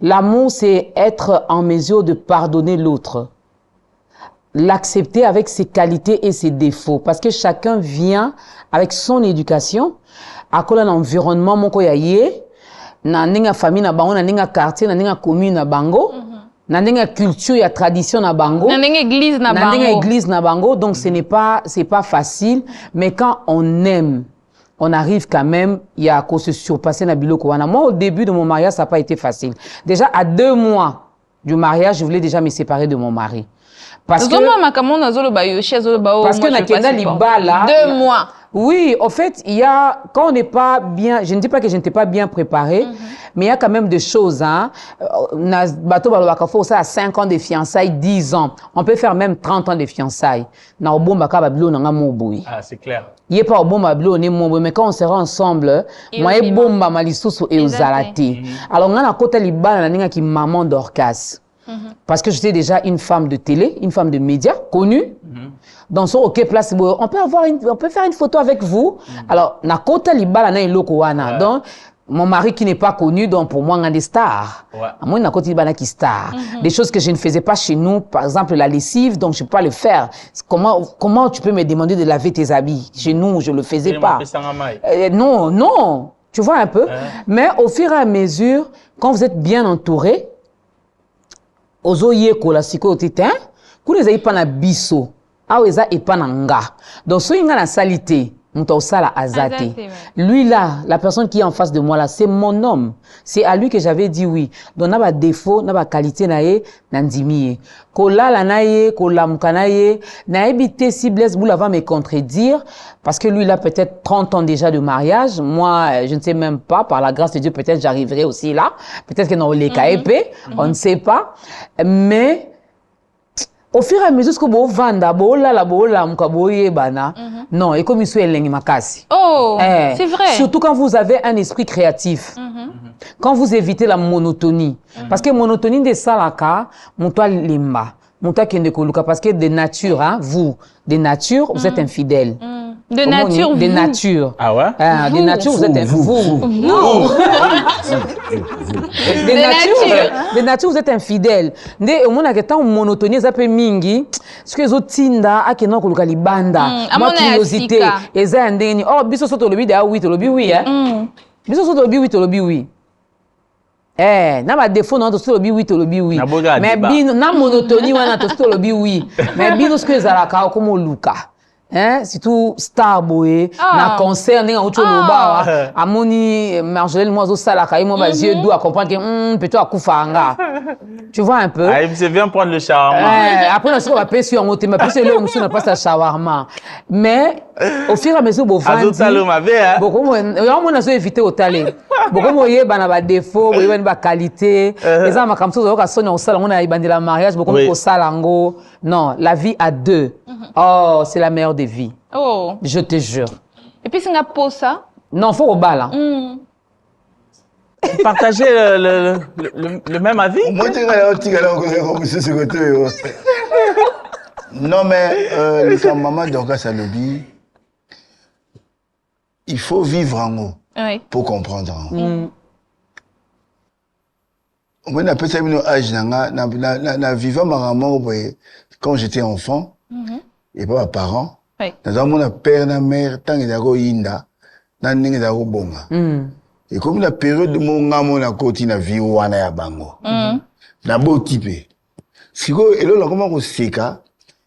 L'amour, c'est être en mesure de pardonner l'autre. L'accepter avec ses qualités et ses défauts. Parce que chacun vient avec son éducation, à cause d'un environnement, mon koyaye, na ninga famille na bango, na ninga quartier, na ninga commune na bango, na ninga culture, ya tradition na bango, na ninga église na bango. Na ninga église na bango. Donc c'est pas facile, mais quand on aime, on arrive quand même, il y a à se surpasser na biloko wana. Moi, au début de mon mariage, ça n'a pas été facile. Déjà, à 2 mois du mariage, je voulais déjà me séparer de mon mari. Parce que na kenda libala. 2 mois. Oui, en fait, il y a, quand on n'est pas bien, je ne dis pas que je n'étais pas bien préparée, mais il y a quand même des choses, hein. Ça a 5 ans de fiançailles, 10 ans. On peut faire même 30 ans de fiançailles. Ah, c'est clair. Il n'est pas au bon bablo, mais quand on sera ensemble, moi, et bon malisous et aux alatés. Alors, on a un côté libala, qui maman d'Orcas. Parce que j'étais déjà une femme de télé, une femme de médias connue. Dans son OK place, on peut faire une photo avec vous. Alors, na côté libala na iloko wana. Donc, mon mari qui n'est pas connu, donc pour moi, on a des stars. Moi, na côté libala qui star. Des choses que je ne faisais pas chez nous, par exemple la lessive, donc je peux pas le faire. Comment tu peux me demander de laver tes habits? Chez nous, je le faisais pas. Non. Tu vois un peu. Mais au fur et à mesure, quand vous êtes bien entouré, ozoye kola siko titin, kuneza ipa na biso, aweza ipa na nga. Donc so inga na salité, muta osala azate. Lui là, la personne qui est en face de moi là, c'est mon homme. C'est à lui que j'avais dit oui. Donc na ba défaut, na ba qualité na ye, na ndimi. Kola la na ye, kola muka na ye, na ebité si Blaise Boula va me contredire parce que lui là peut-être 30 ans déjà de mariage, moi je ne sais même pas, par la grâce de Dieu peut-être j'arriverai aussi là, peut-être que dans les KEP, on ne sait pas, mais au fur et à mesure que vous vanda non, et comme il soit makasi. Oh, c'est vrai. Surtout quand vous avez un esprit créatif. Quand vous évitez la monotonie. Parce que monotonie de salaka, montoa limba, montoa kende koluka parce que de nature, hein, vous êtes infidèle. De nature, de nature. Ah ouais? De nature, vous êtes Non. De nature, vous êtes infidèle. Ne au mona ketan monotonie ça peut mingi. Ce que zotinda akena koluka libanda. Ma curiosité. Eza ndeni. Oh, biso soto lobi da oui, to lobi oui, hein. Biso soto lobi oui, to lobi oui. Na ma défaut non to soto lobi oui, to lobi oui. Mais bino na monotonie wana to soto lobi oui. Mais bino ce que zalaka comme luka. Hein, c'est tout star boy na concert ninga ucho loba amoni Marjolaine moi zo sala kai moi ba yeux doux à comprendre que peut-être akufanga. Tu vois un peu. Ah, il vient prendre le shawarma. Après on va payer sur un hôtel mais plus c'est là on ne pas ça shawarma. Mais au fur et à mesure bo vandi beaucoup moi na so éviter au talé. Beaucoup moi yé bana ba défaut, boye ba qualité. Les gens comme ça ka sonya au salon on a ibandela mariage beaucoup ko salango. Non, la vie à 2. Oh, c'est la meilleure des vies. Oh. Je te jure. Et puis, c'est un pot ça? Non, faut au bal. Hein. Partagez le même avis? Non, mais les maman d'Orcas a le dit, il faut vivre en haut pour comprendre en haut. Moi, je suis un vivant quand j'étais enfant, et pas mes parents. Mon père et mère, tant qu'ils ont inda, tant qu'ils ont bonga. Et comme la période de mon gamin na côté na vie wana ya bango. Na beau type. Siko elo la comment on seka,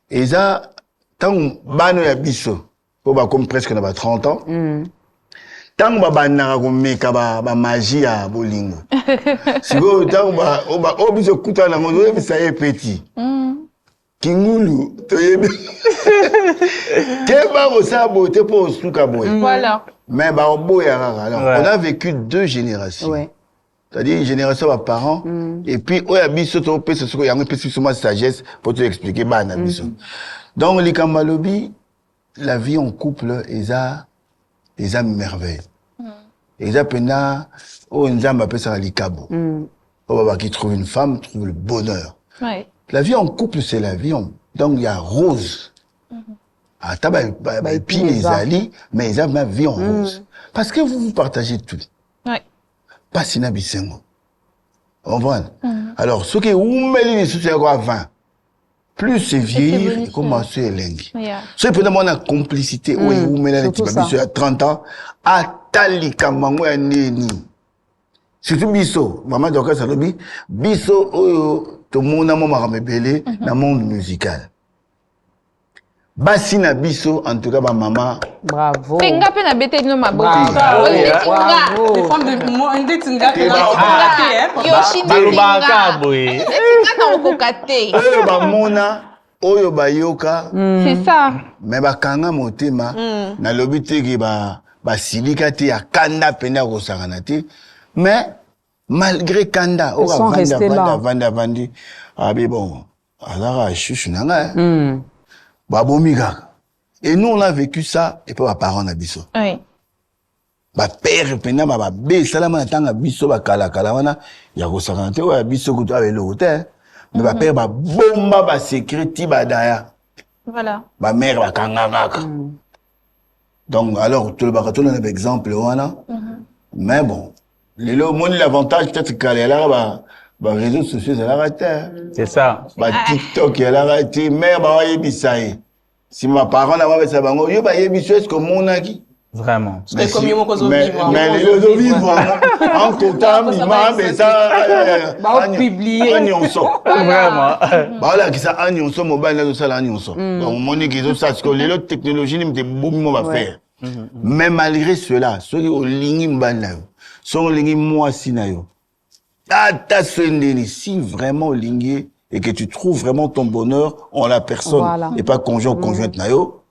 et ça tant bano ya biso, pour ba comme presque na 30 ans. Tant ba banaka ko meka ba magie ya bolingo. Siko tant ba obiso kuta na ngozo bisa ye petit. Kingulu, toyebi. Keba ko sa beauté pour suka boy. Voilà. Mais bah on a vécu 2 générations. Ouais. C'est-à-dire une génération de parents. Et puis, il y a biso to pe ce que y a un peu plus de sagesse pour te expliquer bah na biso. Donc les Kamalobi, la vie en couple ils a merveille. Ils a pena oh nzamba appelle ça likabo. Oh baba qui trouve une femme trouve le bonheur. Ouais. La vie en couple c'est la vie donc il y a Rose. Ah t'as puis les alliés mais ils ont ma vie en rose. Parce que vous partagez tout. Ouais. Pas si nabisengo. On voit. Alors, ce qui est oumeli ni sous quoi 20. Plus c'est vieillir, et commencer à lengi. Ce qui peut demander la complicité, oui, oumeli ni tibabiso à 30 ans, à tali kamango ya neni. Surtout biso, maman Dorcas Salobi, biso oyo to mona mo makamebele na monde musical. Basi na biso, en tout cas, ma maman. Bravo. Tenga pe na bete no maboko. Bravo. Les femmes de moi, on dit tinga. Yoshi Balubaka boy. Tinga na okokate. Oyo ba mona, oyo ba yoka. C'est ça. Mais ba kanga motema, na lobi teki ba silika te ya kanda pena ko sakanate. Mais malgré kanda, o vandi. Ah mais bon, alors chuchu nanga. Babomiga. Et nous, on a vécu ça, et pas ma parents na biso. Oui. Ba père, pena, ba bé, salama na tanga biso, ba kala wana, ya ko sakante, wa biso kutu avec le hôtel. Mais ba père, ba bomba, ba sécurité, ba daya. Voilà. Ba mère, ba kangangaka. Donc, alors, tout le baraton, on a exemple, wana. Mais bon, l'avantage, peut-être qu'elle est là, bah, réseaux sociaux, ça l'a raté. C'est ça. Bah, TikTok, elle a raté. Mère, bah, ouais, bisaï. Si ma parent n'a pas fait ça, bah, yo, bah, yébissou, est-ce que mon aki? Vraiment. Mais les autres vivent, en comptant, mais ça, bah, publier. Vraiment. Bah, là, qui ça, agnonso, mobile, là, ça, l'agnonso. Donc, mon équipe, ça, parce que les autres technologies, ils me boum, on va faire. Mais malgré cela, ceux qui ont ligné mbana, sont ligné moi, sinayo. Si vraiment ligné et que tu trouves vraiment ton bonheur en la personne et pas conjoint conjointe nayo,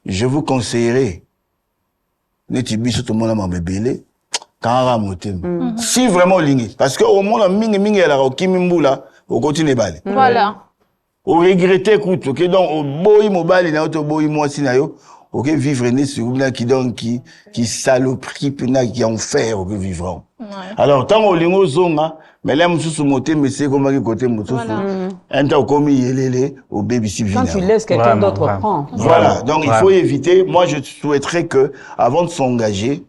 je vous conseillerais neti biso tout le monde m'a bébélé quand motem. Si vraiment ligné parce que au monde mingi ya la okimimbula au continue balé. Voilà. Au regretter écoute OK donc au boy mobile na auto boy moi sinayo OK vivre né sur là qui donc qui saloperie pena qui enfer au vivre. Alors tant au lingo zonga mais là mususu moté mais c'est comme côté mususu un temps comme yelele au baby civil. Quand tu laisses quelqu'un d'autre prendre. Voilà, donc il faut éviter. Moi je souhaiterais que avant de s'engager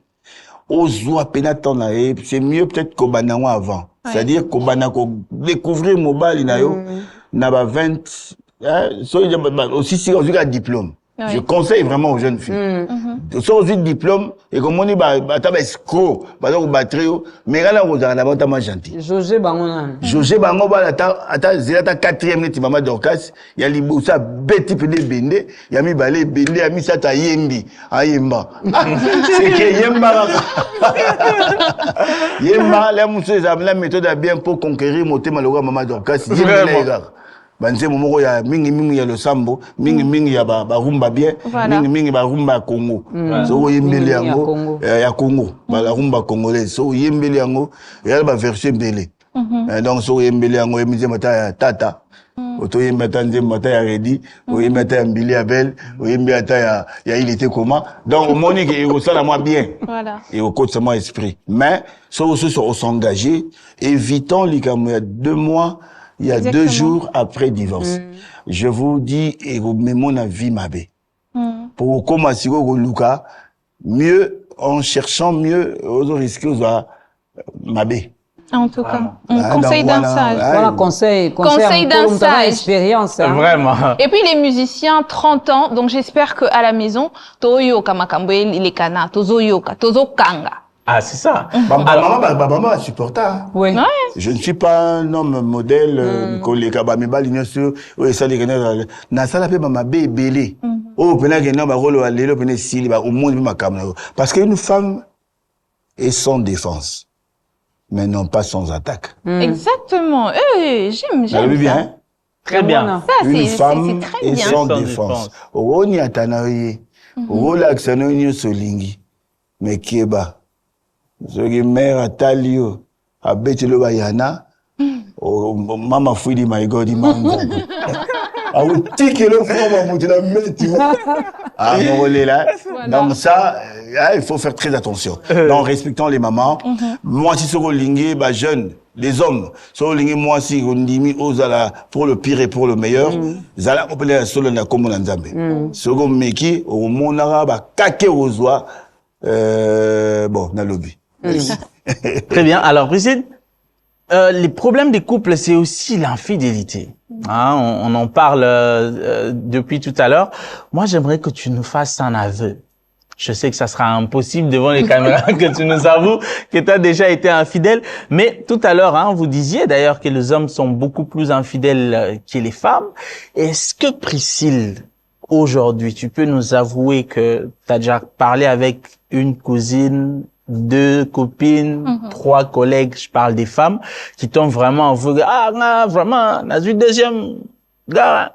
ozo pena tonae c'est mieux peut-être kobanango avant. C'est-à-dire kobanako découvrir mobile nayo na ba 20 aussi si on a diplôme. Je conseille vraiment aux jeunes filles. Sans diplôme, et comme on dit, t'as escroc, donc batterio, mais là, on a un peu gentil. José Bangonan. José Bango, t'as quatrième net, maman Dorcas, il y a l'iboussa, bête de bende, il y a mis balé, bende, il y a mis ça, ta yembi, à yemba. C'est que yemba, yemba, la mousse, la méthode a bien pour conquérir, monter malheureux, maman Dorcas, yemba, les gars. Banze momoko ya mingi ya le sambo mingi ya ba rumba bien mingi ba rumba Congo so yembele yango ya Congo ba la rumba congolaise so yembele yango ya ba version belé donc so yembele yango yemize mata ya tata oto yemba tanze mata ya redi o yemba ta ya mbili abel o yemba ta ya il était comment donc monique et au sala moi bien Voilà. Et au côté moi esprit mais so s'engager évitons les il y a 2 mois. Il y a 2 jours après divorce. Je vous dis, et vous mettez mon avis, Mabé. Pour commencer, Luka, mieux, en cherchant mieux, aux risques, Mabé. En tout cas, conseil d'un sage. Voilà, conseil d'un sage. Expérience. Hein. Vraiment. Et puis les musiciens, 30 ans, donc j'espère qu'à la maison, Toyoka Makambe, les kana, Tozoyoka, Tozokanga. Ah, c'est ça. Maman a supporté. Oui. Ouais. Je ne suis pas un homme modèle, collègue, mais bien sûr, oui, ça, les gars, na ça, la paix, ma bébé. Oh, pena, que non, bah, rolo, allélo, pena, si, bah, au monde, ma caméra. Parce qu'une femme est sans défense, mais non pas sans attaque. Exactement. J'aime Vous avez bien, hein? Très bien. Ça, Une c'est femme très est bien. sans Sans défense. défense. Oh, ni atanaye. Oh, l'accent, ni solingi. Mais qui est bas. Ce qui est mère à talio. abeti le bayana oh mama fouidi my god mango ah oui tiki le fond ma la meti ah molé là donc ça il faut faire très attention en respectant les mamans moi si soko lingé ba jeune les hommes soko lingé moi si ondimi ozala pour le pire et pour le meilleur zala opela solo na komo na nzambe soko meki o monara ba kake ozwa bon na lobby. Très bien. Alors, Brigitte, les problèmes des couples, c'est aussi l'infidélité. Hein, on en parle depuis tout à l'heure. Moi, j'aimerais que tu nous fasses un aveu. Je sais que ça sera impossible devant les caméras que tu nous avoues que tu as déjà été infidèle. Mais tout à l'heure, hein, vous disiez d'ailleurs que les hommes sont beaucoup plus infidèles que les femmes. Est-ce que Priscille, aujourd'hui, tu peux nous avouer que tu as déjà parlé avec une cousine, 2 copines, 3 collègues, je parle des femmes, qui t'ont vraiment avoué, ah, vraiment, on a vu deuxième gars.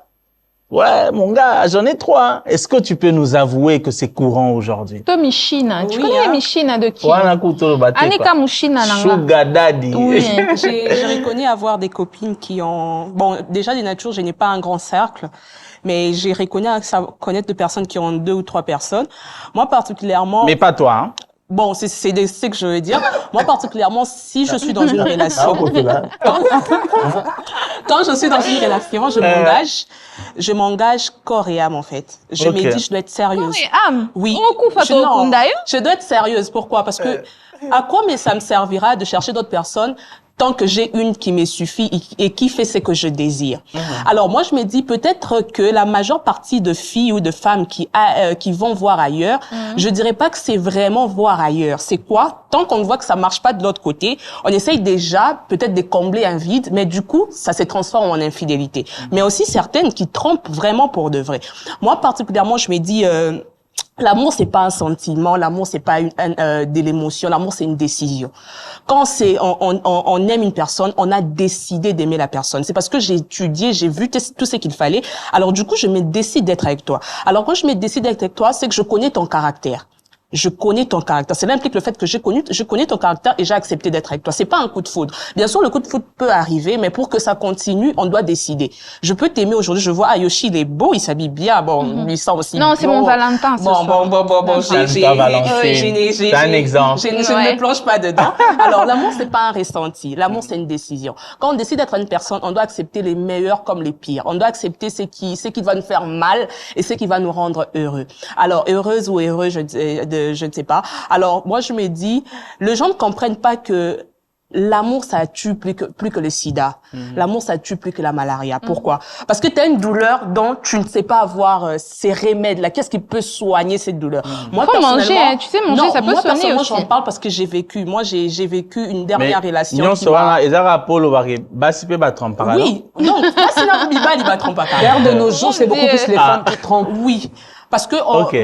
Ouais, mon gars, j'en ai 3. Hein. Est-ce que tu peux nous avouer que c'est courant aujourd'hui? Toi, Michina, tu connais Michina de qui? Anika Mouchina, Sugar Daddy. Oui, je reconnais avoir des copines qui ont, bon, déjà de nature, je n'ai pas un grand cercle, mais j'ai reconnu connaître de personnes qui ont 2 ou 3 personnes. Moi, particulièrement. Mais pas toi, hein? Bon, c'est ce que je veux dire. Moi, particulièrement, si je suis dans une relation, quand je suis dans une relation, je m'engage corps et âme, en fait. Je me dis, je dois être sérieuse. Corps et âme? Oui. Je dois être sérieuse. Pourquoi? Parce que, à quoi mais ça me servira de chercher d'autres personnes tant que j'ai une qui me suffit et qui fait ce que je désire. Alors moi je me dis peut-être que la majeure partie de filles ou de femmes qui vont voir ailleurs, je dirais pas que c'est vraiment voir ailleurs. C'est quoi? Tant qu'on voit que ça marche pas de l'autre côté, on essaye déjà peut-être de combler un vide, mais du coup ça se transforme en infidélité. Mais aussi certaines qui trompent vraiment pour de vrai. Moi particulièrement je me dis l'amour c'est pas un sentiment, l'amour c'est pas de l'émotion, l'amour c'est une décision. Quand on aime une personne, on a décidé d'aimer la personne. C'est parce que j'ai étudié, j'ai vu tout ce qu'il fallait. Alors du coup, je me décide d'être avec toi. Alors quand je me décide d'être avec toi, c'est que je connais ton caractère. Je connais ton caractère. Cela implique le fait que je connais ton caractère et j'ai accepté d'être avec toi. C'est pas un coup de foudre. Bien sûr, le coup de foudre peut arriver, mais pour que ça continue, on doit décider. Je peux t'aimer aujourd'hui. Je vois Yoshi, il est beau, il s'habille bien. Bon, lui sent aussi. Non, c'est mon Valentin. Bon. C'est un exemple. Je ne me plonge pas dedans. Alors, l'amour, c'est pas un ressenti. L'amour, c'est une décision. Quand on décide d'être une personne, on doit accepter les meilleurs comme les pires. On doit accepter ce qui va nous faire mal et ce qui va nous rendre heureux. Alors, heureuse ou heureux, je ne sais pas. Alors, moi, je me dis, les gens ne comprennent pas que l'amour, ça tue plus que le sida. L'amour, ça tue plus que la malaria. Pourquoi? Parce que tu as une douleur dont tu ne sais pas avoir ces remèdes-là. Qu'est-ce qui peut soigner cette douleur? Moi, faut manger, hein. Tu sais, manger, ça peut soigner aussi. Moi, j'en parle parce que j'ai vécu. Moi, j'ai vécu une dernière relation. Oui. Non, là, c'est la il va tromper. D'ailleurs, de nos jours, c'est beaucoup plus les femmes qui trompent. Oui. Parce que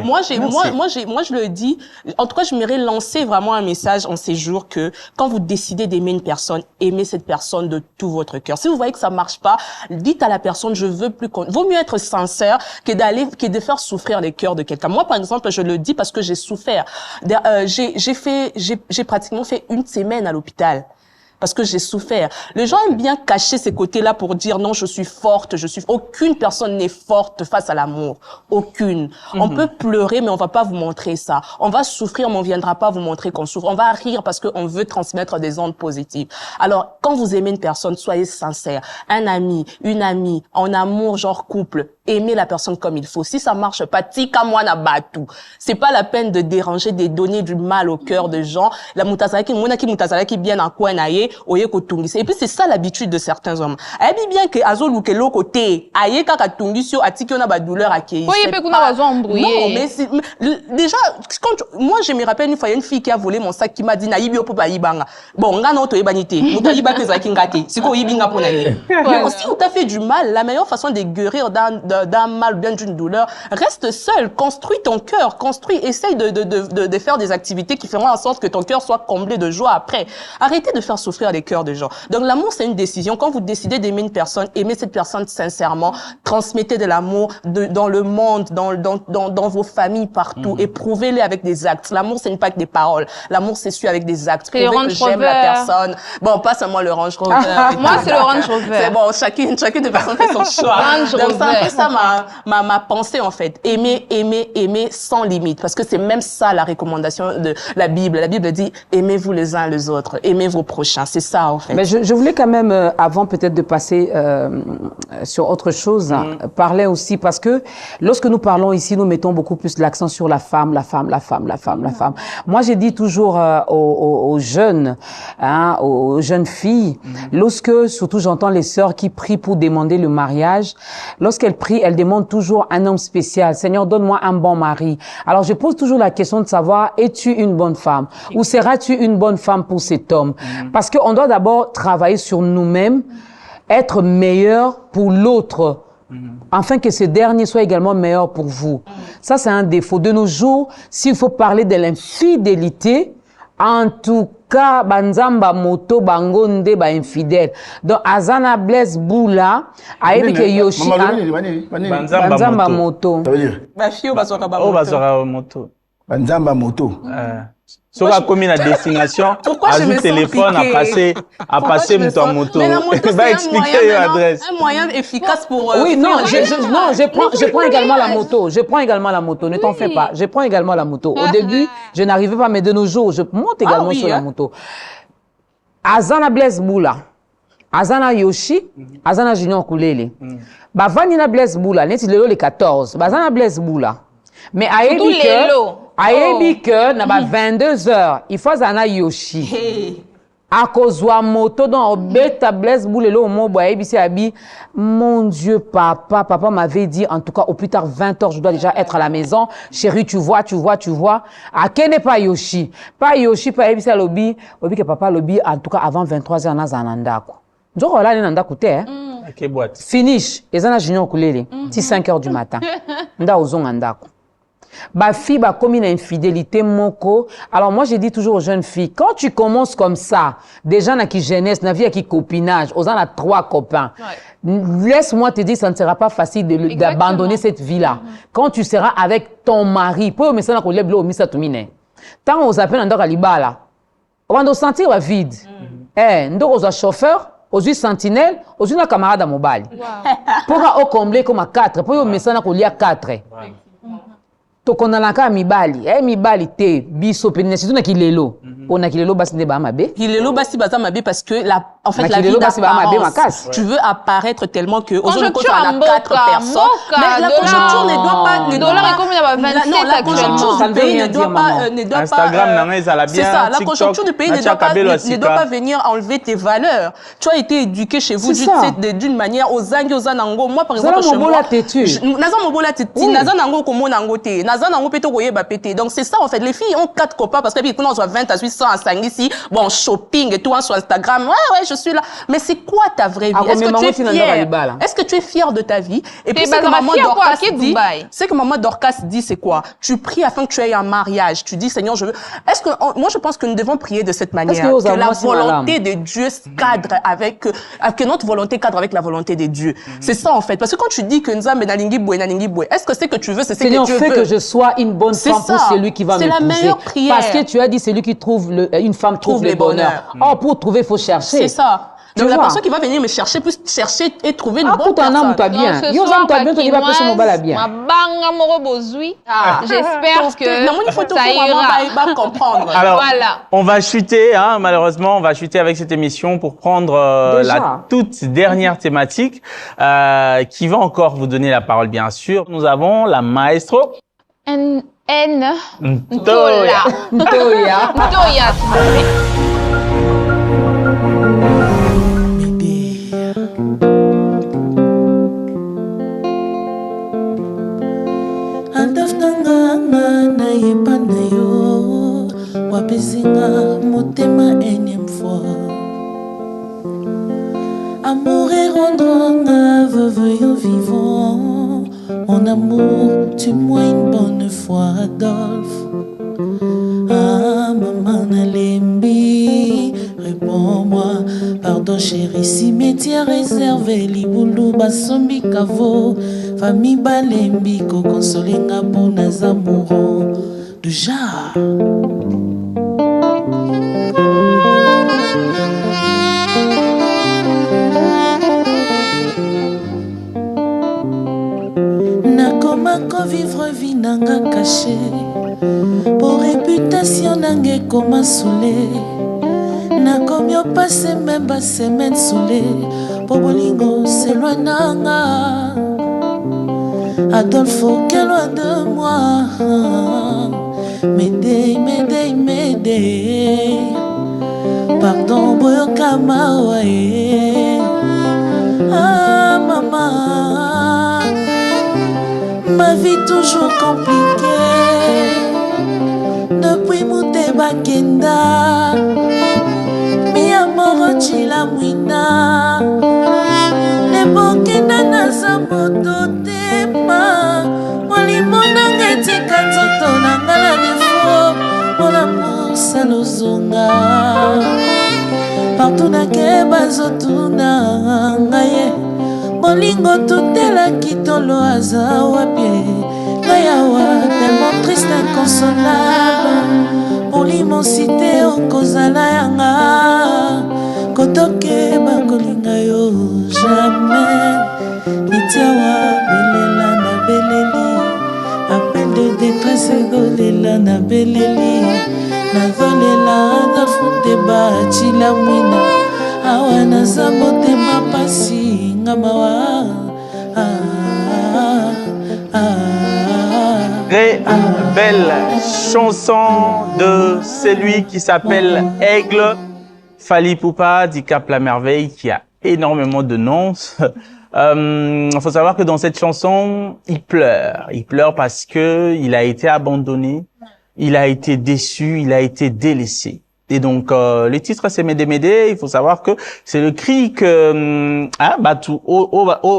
moi je le dis, en tout cas je m'aimerais lancer vraiment un message en ces jours que quand vous décidez d'aimer une personne, aimez cette personne de tout votre cœur. Si vous voyez que ça marche pas, dites à la personne je veux plus vaut mieux être sincère que de faire souffrir les cœurs de quelqu'un. Moi par exemple, je le dis parce que j'ai souffert. J'ai pratiquement fait 1 semaine à l'hôpital. Parce que j'ai souffert. Les gens aiment bien cacher ces côtés-là pour dire non, je suis forte, aucune personne n'est forte face à l'amour. Aucune. On peut pleurer, mais on va pas vous montrer ça. On va souffrir, mais on viendra pas vous montrer qu'on souffre. On va rire parce qu'on veut transmettre des ondes positives. Alors, quand vous aimez une personne, soyez sincère. Un ami, une amie, en amour, genre couple, aimez la personne comme il faut. Si ça marche pas, tika moi na batu. C'est pas la peine de déranger, de donner du mal au cœur des gens. La mutazalaki, mutazalaki bien en coin naie. Et puis c'est ça l'habitude de certains hommes. Elle dit bien que azolu ke lo côté aye kaka tungisio atiki ona ba douleur akei. Oui, peut kuna bazo embrouiller. Non, mais déjà moi je me rappelle une fois une fille qui a volé mon sac qui m'a dit na yibi opo ba yibanga. Bon, nga no to yibanité. Muta yiba peza ki ngate. Siko yibinga pona ye. Mais aussi on t'a fait du mal, la meilleure façon de guérir d'un mal ou bien d'une douleur, reste seul, construis ton cœur, essaye de faire des activités qui feront en sorte que ton cœur soit comblé de joie après. Arrêtez de faire souffrir les cœurs des gens. Donc l'amour, c'est une décision. Quand vous décidez d'aimer une personne, aimez cette personne sincèrement, transmettez de l'amour dans le monde, dans vos familles, partout, et prouvez-les avec des actes. L'amour, ce n'est pas que des paroles. L'amour, c'est su avec des actes. Prouvez que j'aime la personne. Bon, pas seulement le Range Rover. Moi, c'est le Range Rover. C'est bon, chacune des personnes fait son choix. Donc c'est un peu ça ma pensée en fait. Aimer sans limite, parce que c'est même ça la recommandation de la Bible. La Bible dit aimez-vous les uns les autres, aimez vos prochains. C'est ça en fait. Mais je voulais quand même, avant peut-être de passer sur autre chose, parler aussi, parce que lorsque nous parlons ici, nous mettons beaucoup plus l'accent sur la femme. Moi, j'ai dit toujours aux jeunes, aux jeunes filles, lorsque, surtout j'entends les sœurs qui prient pour demander le mariage, lorsqu'elles prient, elles demandent toujours un homme spécial. Seigneur, donne-moi un bon mari. Alors, je pose toujours la question de savoir, es-tu une bonne femme? Ou seras-tu une bonne femme pour cet homme? Parce qu'on doit d'abord travailler sur nous-mêmes, être meilleur pour l'autre, afin que ce dernier soit également meilleur pour vous. Ça, c'est un défaut. De nos jours, s'il faut parler de l'infidélité, en tout cas, banzamba moto bangonde ba infidèle. Donc Azana Blaise Boula a dit que Yoshi banzamba moto. Ça veut dire Ma fille au bazooka moto. Banzamba moto. Sur la commune à destination, Pourquoi je me sens téléphone à passer mon moto. Mais la moto, Va expliquer l'adresse. Un moyen efficace pour. Oui, non, je prends également la moto. Je prends également la moto. Ne t'en fais pas. Je prends également la moto. Au début, je n'arrivais pas, mais de nos jours, je monte également sur la moto. Azana Blaise Boula, Azana Yoshi, Azana Junior Kulele. Bavani na Blaise Boula, neti lelo le 14. Bazana Blaise Boula. Mais ayebi que na ba 22 heures, il faut Azana Yoshi. À cause de moto dans obeta Blaise Boulelo mo boyebi si abi mon Dieu papa m'avait dit en tout cas au plus tard 20 heures je dois déjà être à la maison chérie tu vois à kene pas Yoshi pas yebi si lobby obi que papa lobby en tout cas avant 23 heures na zananda ko nzoko la nanda kote OK boîte finish ezana junior kulele ti 5 heures du matin nda ozonga ndako. Ba fille ba commis une infidélité moko. Alors moi je dis toujours aux jeunes filles, quand tu commences comme ça, déjà na qui jeunesse, na vie qui copinage, aux en a 3 copains. Ouais. Laisse-moi te dire, ça ne sera pas facile d'abandonner cette vie-là. Quand tu seras avec ton mari, pour me ça na ko leblo misa tumine. Tant on s'appelle en dora libala. On va sentir la vide. Ndoko za chauffeur, aux sentinelle, aux na camarade à mobile. Pour au combler comme à 4, pour au messana ko lia 4. Tokonalaka mibali te biso penina surtout na kilelo ona kilelo basi ne ba mabe kilelo basi baza mabe parce que en fait la vie d'apparence tu veux apparaître tellement que aujourd'hui quand on a 4 personnes mais la conjoncture ne doit pas dollar est comme il y a 27 la conjoncture du pays ne doit pas Instagram bien c'est ça la conjoncture du pays ne doit pas venir enlever tes valeurs. Tu as été éduqué chez vous d'une manière aux angi aux anango. Moi par exemple chez moi naza mobola teti naza nango komona nango te naza nango peto koyeba pété. Donc c'est ça en fait, les filles ont 4 copains parce que puis quand on soit 20 à 800 à Sangisi, bon shopping et tout sur Instagram. Ouais, je suis là. Mais c'est quoi ta vraie vie? Est-ce que tu es fier? Est-ce que tu es fier de ta vie? Et puis c'est que maman Dorcas dit c'est quoi? Tu pries afin que tu aies un mariage. Tu dis Seigneur, je veux. Moi je pense que nous devons prier de cette manière que la volonté de Dieu cadre avec que notre volonté cadre avec la volonté de Dieu. C'est ça en fait, parce que quand tu dis que Nzambe na lingi boue, est-ce que c'est que tu veux, c'est ce que Dieu veut? Fais que je sois une bonne femme pour celui qui va m'épouser. C'est la meilleure prière. Parce que tu as dit celui qui trouve une femme trouve le bonheur. Oh, pour trouver, il faut chercher. C'est ça. Donc la personne qui va venir me chercher peut chercher et trouver une bonne personne. Ah, pour bien. Yo ça toi bien, tu vas passer mon bal bien. J'espère que ça ira comprendre. Alors, voilà. On va chuter, malheureusement, on va chuter avec cette émission pour prendre la toute dernière thématique qui va encore vous donner la parole, bien sûr. Nous avons la maestro Ntoya. na yeba na yo wapesinga motema énième fois amour et rendre veuve yo vivant Mon amour, tue-moi une bonne fois, Adolphe. Ah, maman Nalembi, réponds-moi. Pardon chérie, cimetière réservé, Liboulou, Basombi, Kavo, famille Balembi, Kokonsolenga pour Nazamouro. Déjà. Nakoma vivre vie nanga caché. Pour réputation nanga koma soulé. Nakomi opase même ba semaine soulé. Pour bolingo c'est loin nanga. Adolphe qu'est loin de moi. M'aider, m'aider, m'aider. Pardon boyoka mawae. Ah maman, ma vie toujours compliquée. Depuis Mouté Bakenda, mi amoro chila mwina. Nebokenda na samoto tema. Molimo nanga etika nzoto nanga la defo. Mon amour salozonga. Partout nakeba zotuna ngaye. Molingo tutela kitolo aza wapie. Ngayawa tellement triste inconsolable. Pour l'immensité okozala yanga. Kotoke bakolinga yo jamais. Nitiawa belela na beleli. Appel de détresse golela na beleli. Nazolela Adolphe ba chila mwina. Awa naza motema pasi ngamawa. Très belle chanson de celui qui s'appelle Aigle, Fally Ipupa, dit Cap la Merveille, qui a énormément de noms. Faut savoir que dans cette chanson, il pleure. Il pleure parce que il a été abandonné, il a été déçu, il a été délaissé. Et donc, le titre, c'est Médé Médé. Il faut savoir que c'est le cri que, bateau,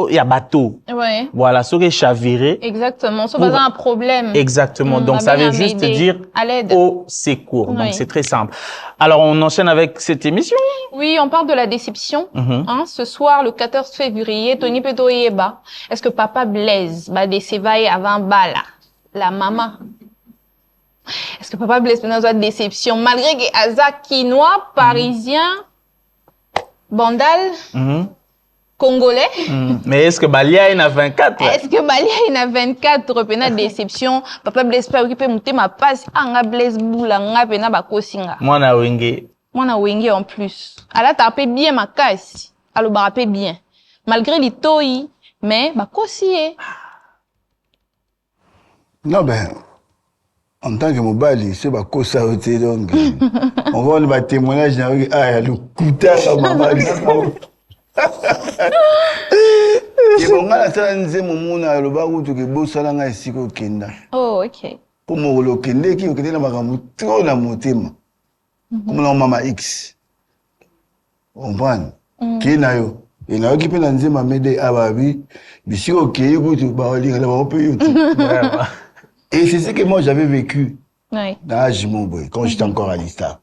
il y a bateau. Ouais. Voilà, serait chaviré. Exactement. Ça va un problème. Exactement. Donc, ça veut juste dire au secours. Ouais. Donc, c'est très simple. Alors, on enchaîne avec cette émission. Oui, on parle de la déception. Ce soir, le 14 février, Tony Peto Yeba. Est-ce que Papa Blaise va décevailler avant Bala, la maman? Est-ce que Papa Blaise peut nous avoir déception malgré que Azak quinois, parisien, bandal, congolais? Mais est-ce que Balia est à 24? Est-ce que Balia est à 24? Pena déception. Papa Blaise peut occuper mon thème à passe. Anga Blaise boula, nga pena bakosinga. Moi na wenge. Moi na wenge en plus. Alors t'as appelé bien ma casse. Alors bah rappelé bien. Malgré les toyi, mais bakosie. Non ben. En tant que mobile, c'est pas quoi ça donc. On va voir le témoignage dans il y a le couteau à maman. Et bon, on a ça nze mon na le ba utu ke bo sala nga isiko kenda. Oh, OK. Pour mo lo kende ki okende na makambo trop na motema. Comme na mama X. On prend. Ki na yo. Et na okipe na nze mamede ababi bisiko ke yutu ba olinga na ba pe yutu. Et c'est ce que moi j'avais vécu dans Jimouboé, quand j'étais encore à l'Ista.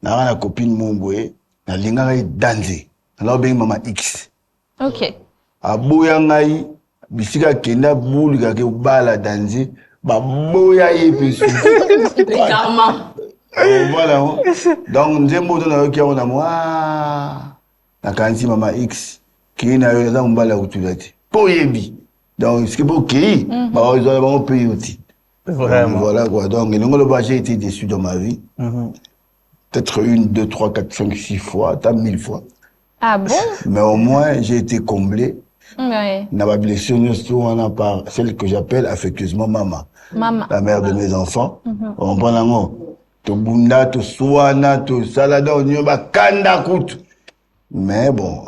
Dans ma copine Moumboé, dans l'Ingaï Danzé, dans l'Obéi Mama X. OK. À Boyangaï, Bissika Kenda Boulga, qui est Bala Danzé, bah Boya Yépesu. Karma. Voilà. Donc, nous avons dit que nous avons la Kansi Mama X, qui est dans Mbala Outulati. Pour Yébi. Donc, ce qui est pour qui, bah, ils ont un pays aussi. Vraiment. Voilà, quoi. Donc, j'ai été déçu dans ma vie. Peut-être 1, 2, 3, 4, 5, 6 fois, tant 1000 fois. Ah bon? Mais au moins, j'ai été comblé. Ouais. Dans ma blessure, par celle que j'appelle affectueusement maman. Maman. La mère de mes enfants. On prend la mot. To bunda, to suana, to salada, on y va, kanda kout. Mais bon.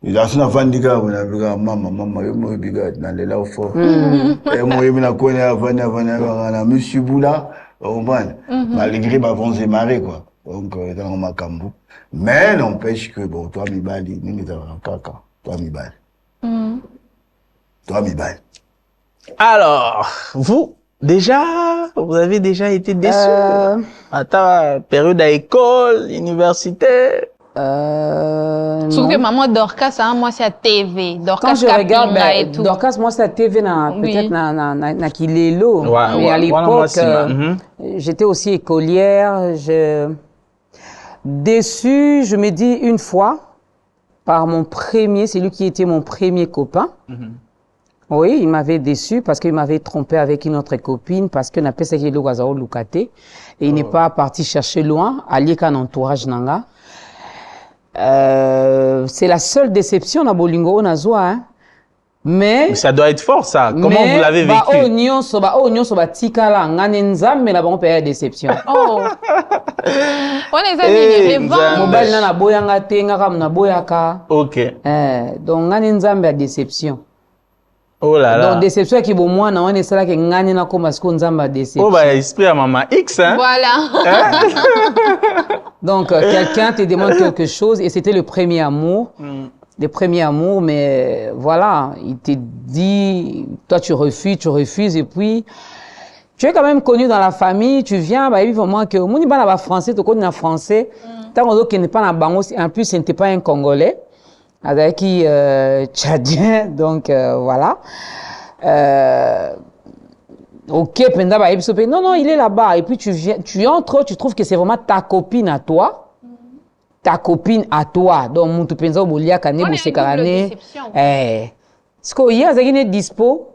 Il a son enfant dit que maman, yo biga dans les là au fort. Et moi je na connais avant monsieur Boula, on va malgré ma vont démarrer quoi. Donc dans ma cambo. Mais n'empêche que bon toi mi bali, ni dans kaka, toi mi bali. Toi, Mibal. Alors, vous avez déjà été déçu à ta période à école, université? Sauf que maman Dorcas, hein, moi c'est à TV. Dorcas Quand je regarde, et tout. Dorcas, moi c'est à TV, peut-être na Kilelo. Mais à l'époque, j'étais aussi écolière. Déçue, je me dis une fois, par c'est lui qui était mon premier copain. Oui, il m'avait déçu parce qu'il m'avait trompé avec une autre copine parce que n'a pas essayé le Wazao Lukate et il n'est pas parti chercher loin, allié qu'un entourage nanga. C'est la seule déception na Bolingo Nazwa, hein. Mais ça doit être fort, ça. Comment vous l'avez vécu? Tikala, nganenzam, mais là, on peut avoir déception. Oh. On les a mis les vents. Mobile na boyanga tenga kam na boyaka. Ok. Donc nganenzam a déception. Oh là là. Donc déception qui bon moi na on est là que ngani na comme parce nzamba déception. Oh bah esprit à maman X, hein. Voilà. Donc quelqu'un te demande quelque chose et c'était le premier amour. Les premiers amours, mais voilà, il te dit, toi tu refuses, et puis tu es quand même connu dans la famille, tu viens, bah évidemment que mon pas là français, tu connais en français, tant qu'on n'est pas dans bango, en plus ce n'était pas un Congolais, avec qui tchadien, donc voilà. Ok, non, il est là-bas, et puis tu entres, tu trouves que c'est vraiment ta copine à toi. Ta copine à toi, donc mutu penza obolia kane bosekarane ce qu'il y a une dispo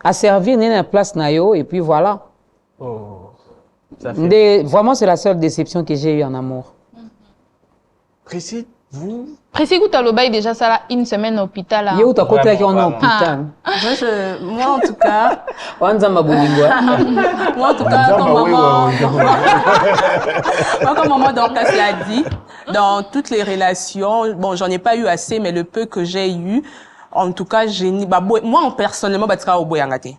à servir dans la place nayo et puis voilà. Vraiment c'est la seule déception que j'ai eue en amour. Précis, vous? Précis que tu déjà ça là une semaine à l'hôpital. Il y a où t'as côté qui en hôpital. Moi en tout cas. Moi en tout cas comme maman Dorcas l'a dit, dans toutes les relations, bon j'en ai pas eu assez, mais le peu que j'ai eu, en tout cas moi personnellement au boyangate.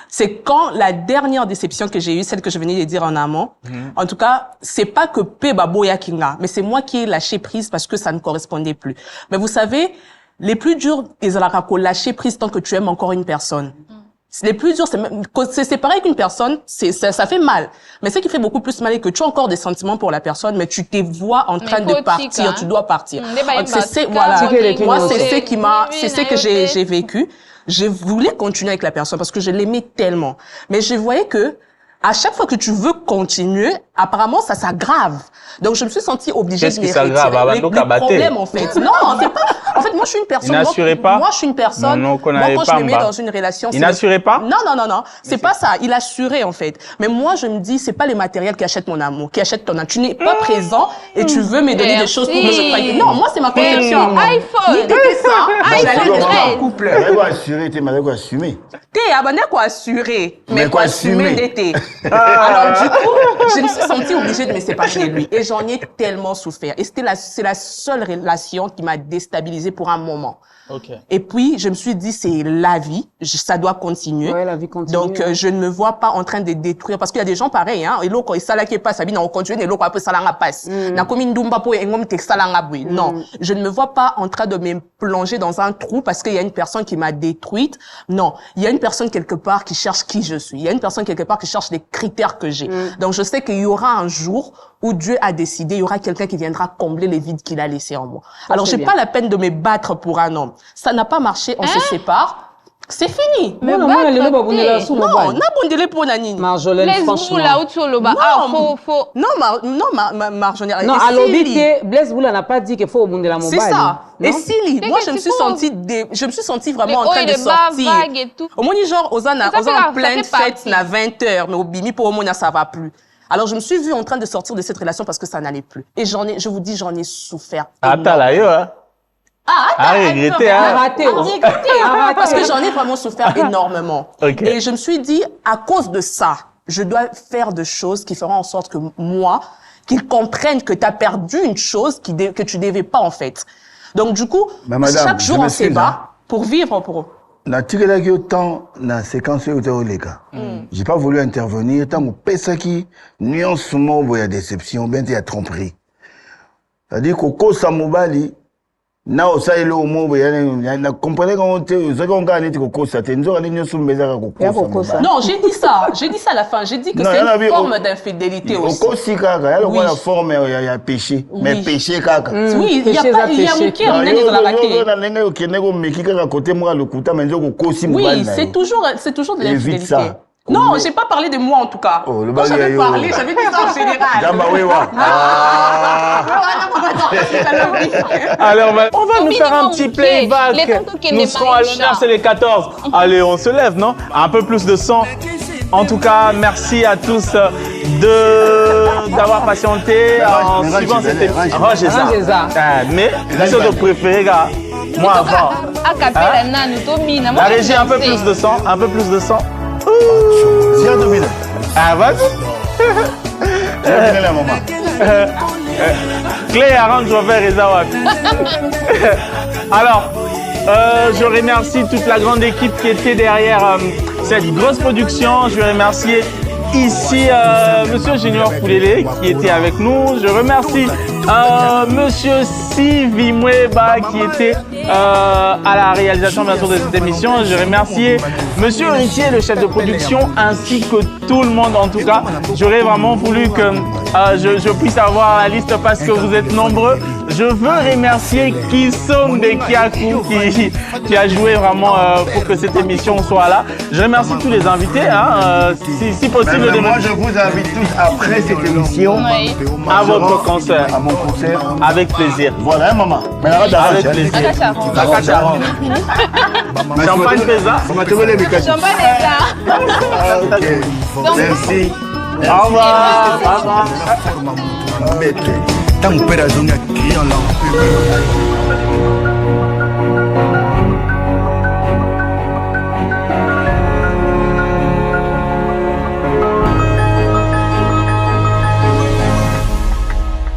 C'est quand la dernière déception que j'ai eue, celle que je venais de dire en amont, en tout cas, c'est pas que pe baboya kinga, mais c'est moi qui ai lâché prise parce que ça ne correspondait plus. Mais vous savez, les plus durs, ils ont lâcher prise tant que tu aimes encore une personne. Les plus durs, c'est pareil qu'une personne, ça fait mal. Mais ce qui fait beaucoup plus mal est que tu as encore des sentiments pour la personne, mais tu te vois en train de partir, tu dois partir. Voilà. Moi, c'est ce que j'ai vécu. Je voulais continuer avec la personne parce que je l'aimais tellement. Mais je voyais que, à chaque fois que tu veux continuer, apparemment, ça s'aggrave. Donc, je me suis sentie obligée de me retirer. Le problème, en fait. Non, c'est pas, en fait, moi, je suis une personne. Il n'assurait pas? Moi, je suis une personne. Non, moi, quand je me mets dans une relation. Il n'assurait pas? Non. C'est pas ça. Il assurait, en fait. Mais moi, je me dis, c'est pas les matériels qui achètent mon amour, qui achètent ton amour. Tu n'es pas présent et tu veux me donner des choses pour que je fasse. Non, moi, c'est ma conception. iPhone. Ni t'étais ça. J'allais rester en couple. Tu quoi assurer, tu m'avais quoi assumer. T'es abonné quoi assurer. Mais quoi assumer d'été. Alors, du coup, je me suis sentie obligée de me séparer de lui. Et j'en ai tellement souffert. Et c'est la seule relation qui m'a déstabilisée pour un moment. Okay. Et puis, je me suis dit, c'est la vie. Ça doit continuer. Ouais, la vie continue. Donc, je ne me vois pas en train de détruire. Parce qu'il y a des gens pareils, hein. Et l'autre, il s'ala qui passe, on continue, et l'autre, après, salanga passe. Na komi ndumba po, engom te salanga bui. Non. Je ne me vois pas en train de me plonger dans un trou parce qu'il y a une personne qui m'a détruite. Non. Il y a une personne quelque part qui cherche qui je suis. Il y a une personne quelque part qui cherche les critères que j'ai. Donc, je sais qu'il y aura un jour où Dieu a décidé, il y aura quelqu'un qui viendra combler les vides qu'il a laissés en moi. Alors, j'ai pas la peine de me battre pour un homme. Ça n'a pas marché, on se sépare. C'est fini. Mais non, Nabondele pour nanini. Marjolaine, franchement. Marjolaine. Non, alors, Blaise Boula n'a pas dit qu'il faut abonder la mobile. C'est ça. Et Sili, moi, je me suis sentie vraiment en train de sortir. Au moins, genre, aux en pleine fête, na 20h, mais au bimi, pour au moins, ça va plus. Alors, je me suis vue en train de sortir de cette relation parce que ça n'allait plus. Et je vous dis, j'en ai souffert. Attends, là, yo, hein. Regretter, hein. Parce que j'en ai vraiment souffert énormément. Okay. Et je me suis dit, à cause de ça, je dois faire des choses qui feront en sorte que moi, qu'ils comprennent que tu as perdu une chose que tu devais pas, en fait. Donc, du coup, chaque jour, on se bat pour vivre pour eux. Na tirelaki autant na séquence où tu es j'ai pas voulu intervenir tant que pesaki nuance mo boya déception ben tu as tromperie. C'est-à-dire qu'au cause mobali Na osaleli omo na comprenez comment ce qu'on gagne tu kokosa te nzo ani nyoso mbeza kokosa. Non, j'ai dit ça à la fin. J'ai dit que c'est une forme d'infidélité aussi. Okosi kaka, ya la forme ya péché, mais péché kaka. Oui, il y a muke on est dans la raté. Na ndenge okende ko meki kaka côté moi lokuta mais nzo kokosi mobali. Oui, c'est toujours de l'infidélité. Non, j'ai pas parlé de moi en tout cas. Oh, quand j'avais parlé, j'avais dit ça en général. Alors, on va nous faire un petit playback. Nous serons à l'honneur, c'est les 14. Allez, on se lève, non? Un peu plus de son. En tout cas, merci à tous d'avoir patienté en suivant cette émission. Mais, c'est votre préféré, gars. Moi, avant. La régie, un peu plus de son, un peu plus de son. Ah, vas-y. Clé arrange, je vais faire Rezawak. Alors, je remercie toute la grande équipe qui était derrière cette grosse production. Je veux remercier ici Monsieur Junior Koulélé qui était avec nous. Je remercie Monsieur Sivi Mweba qui était à la réalisation bien sûr de cette émission. Je remercie Monsieur Héritier, le chef de production, ainsi que tout le monde en tout cas. J'aurais vraiment voulu que je puisse avoir la liste parce que vous êtes nombreux. Je veux remercier Kisom de Kiakou qui a joué vraiment pour que cette émission soit là. Je remercie tous les invités, hein, si possible. Moi, je vous invite tous après cette émission à votre concert. À mon concert. Avec plaisir. Voilà, maman. Avec plaisir. Champagne pesa. Champagne pesa. Merci. Au revoir. Tant que